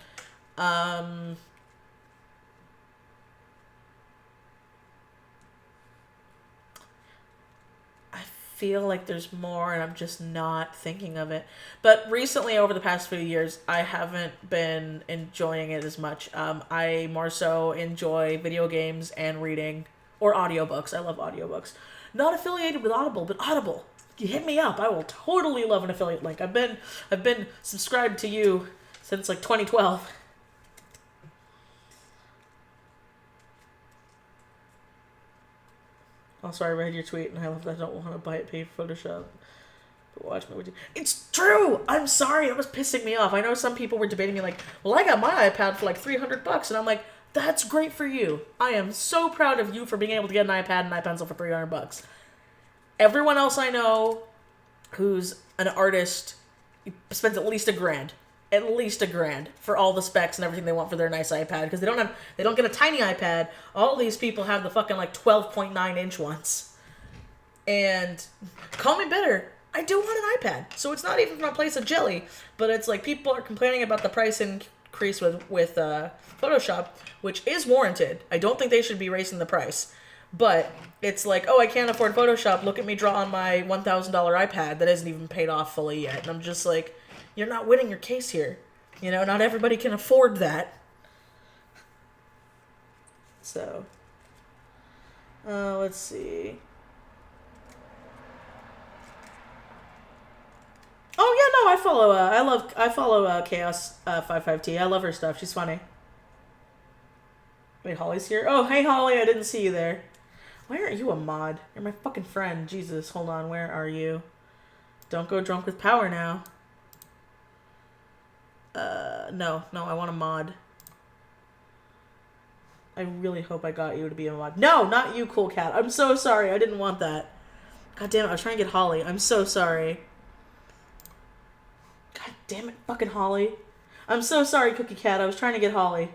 Feel like there's more and I'm just not thinking of it. But recently, over the past few years, I haven't been enjoying it as much. I more so enjoy video games and reading, or audiobooks. I love audiobooks. Not affiliated with Audible, but Audible. You hit me up. I will totally love an affiliate link. I've been subscribed to you since like 2012. Oh, sorry, I read your tweet, and I love that I don't want to buy it paid for Photoshop. But watch me. It's true! I'm sorry, that was pissing me off. I know some people were debating me like, well, I got my iPad for like $300, and I'm like, that's great for you. I am so proud of you for being able to get an iPad and iPencil for $300. Everyone else I know who's an artist spends at least $1,000. at least $1,000 for all the specs and everything they want for their nice iPad, because they don't get a tiny iPad. All these people have the fucking like 12.9-inch ones. And call me bitter, I do want an iPad, so it's not even from a place of jelly, but it's like people are complaining about the price increase with Photoshop, which is warranted. I don't think they should be raising the price, but it's like, oh, I can't afford Photoshop. Look at me draw on my $1,000 iPad that isn't even paid off fully yet, and I'm just like, you're not winning your case here. You know, not everybody can afford that. So, let's see. Oh yeah, no, I follow Chaos 55T. I love her stuff. She's funny. Wait, Holly's here? Oh, hey Holly, I didn't see you there. Why aren't you a mod? You're my fucking friend. Jesus, hold on, where are you? Don't go drunk with power now. No, I want a mod. I really hope I got you to be a mod. No, not you, Cool Cat. I'm so sorry. I didn't want that. God damn it, I was trying to get Holly. I'm so sorry. God damn it, fucking Holly. I'm so sorry, Cookie Cat. I was trying to get Holly.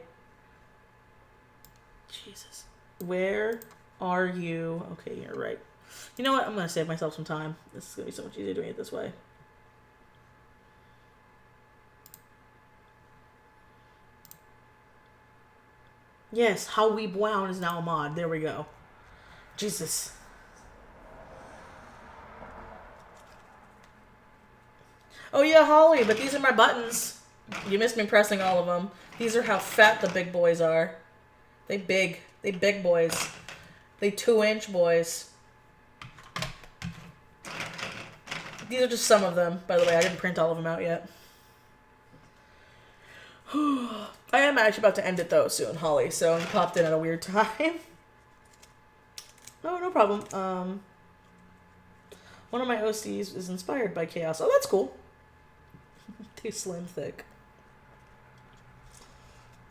Jesus. Where are you? Okay, you're right. You know what? I'm going to save myself some time. This is going to be so much easier doing it this way. Yes, Howie Brown is now a mod. There we go. Jesus. Oh yeah, Holly, but these are my buttons. You missed me pressing all of them. These are how fat the big boys are. They big. They big boys. They 2-inch boys. These are just some of them, by the way. I didn't print all of them out yet. I am actually about to end it, though, soon, Holly, so you popped in at a weird time. No problem. One of my OCs is inspired by Chaos. Oh, that's cool. Too slim thick.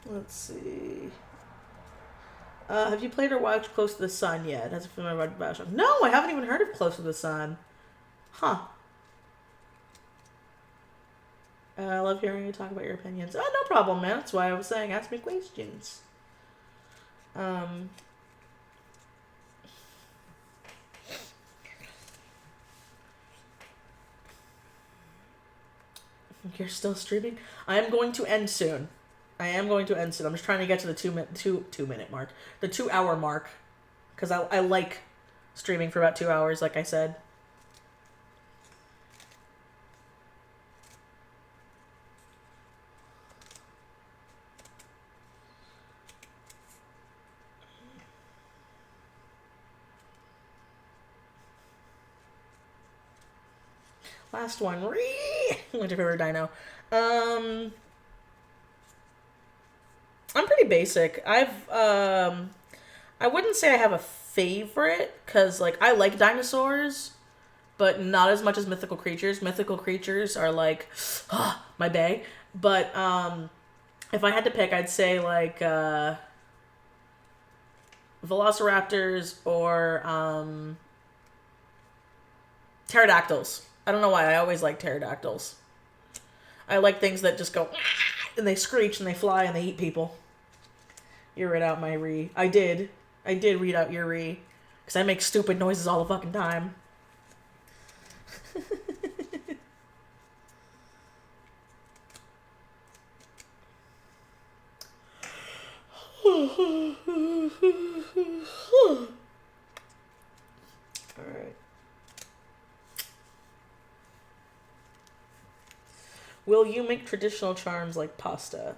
Let's see. Have you played or watched Close to the Sun yet? That's a familiar about. No, I haven't even heard of Close to the Sun. Huh. I love hearing you talk about your opinions. Oh, no problem, man. That's why I was saying ask me questions. You're still streaming? I am going to end soon. I'm just trying to get to the 2-minute mark. The 2-hour mark. Because I like streaming for about 2 hours, like I said. Last one. What's your favorite dino? I'm pretty basic. I wouldn't say I have a favorite, because, like, I like dinosaurs, but not as much as mythical creatures. Mythical creatures are, like, my bae. But, if I had to pick, I'd say, like, velociraptors or, pterodactyls. I don't know why, I always like pterodactyls. I like things that just go, and they screech, and they fly, and they eat people. You read out my re. I did read out your re. Because I make stupid noises all the fucking time. Alright. Will you make traditional charms like pasta?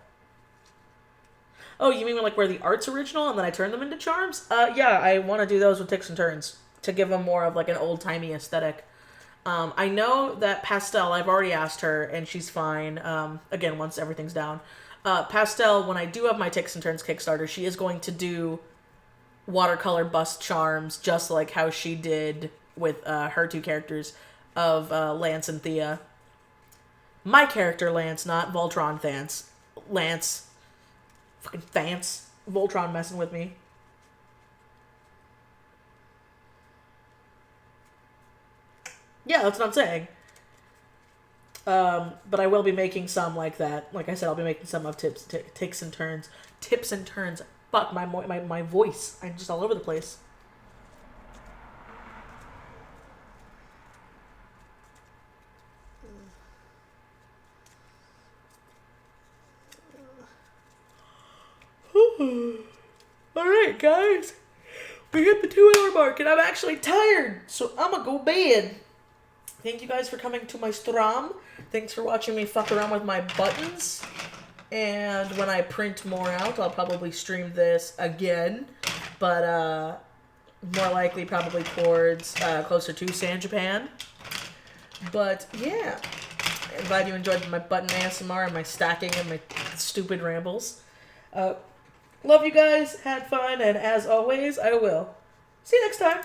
Oh, you mean like where the art's original and then I turn them into charms? Yeah, I want to do those with ticks and turns to give them more of like an old-timey aesthetic. I know that Pastel, I've already asked her and she's fine. Again, once everything's down. Pastel, when I do have my ticks and turns Kickstarter, she is going to do watercolor bust charms just like how she did with her two characters of Lance and Thea. My character, Lance, not Voltron Thance. Lance. Fucking Thance. Voltron messing with me. Yeah, that's what I'm saying. But I will be making some like that. Like I said, I'll be making some of tips and turns. Tips and turns. Fuck, my voice. I'm just all over the place. Alright, guys. We hit the 2-hour mark, and I'm actually tired, so I'm gonna go bed. Thank you guys for coming to my stream. Thanks for watching me fuck around with my buttons. And when I print more out, I'll probably stream this again. But, more likely probably towards, closer to San Japan. But, yeah. I'm glad you enjoyed my button ASMR and my stacking and my stupid rambles. Love you guys, had fun, and as always, I will see you next time.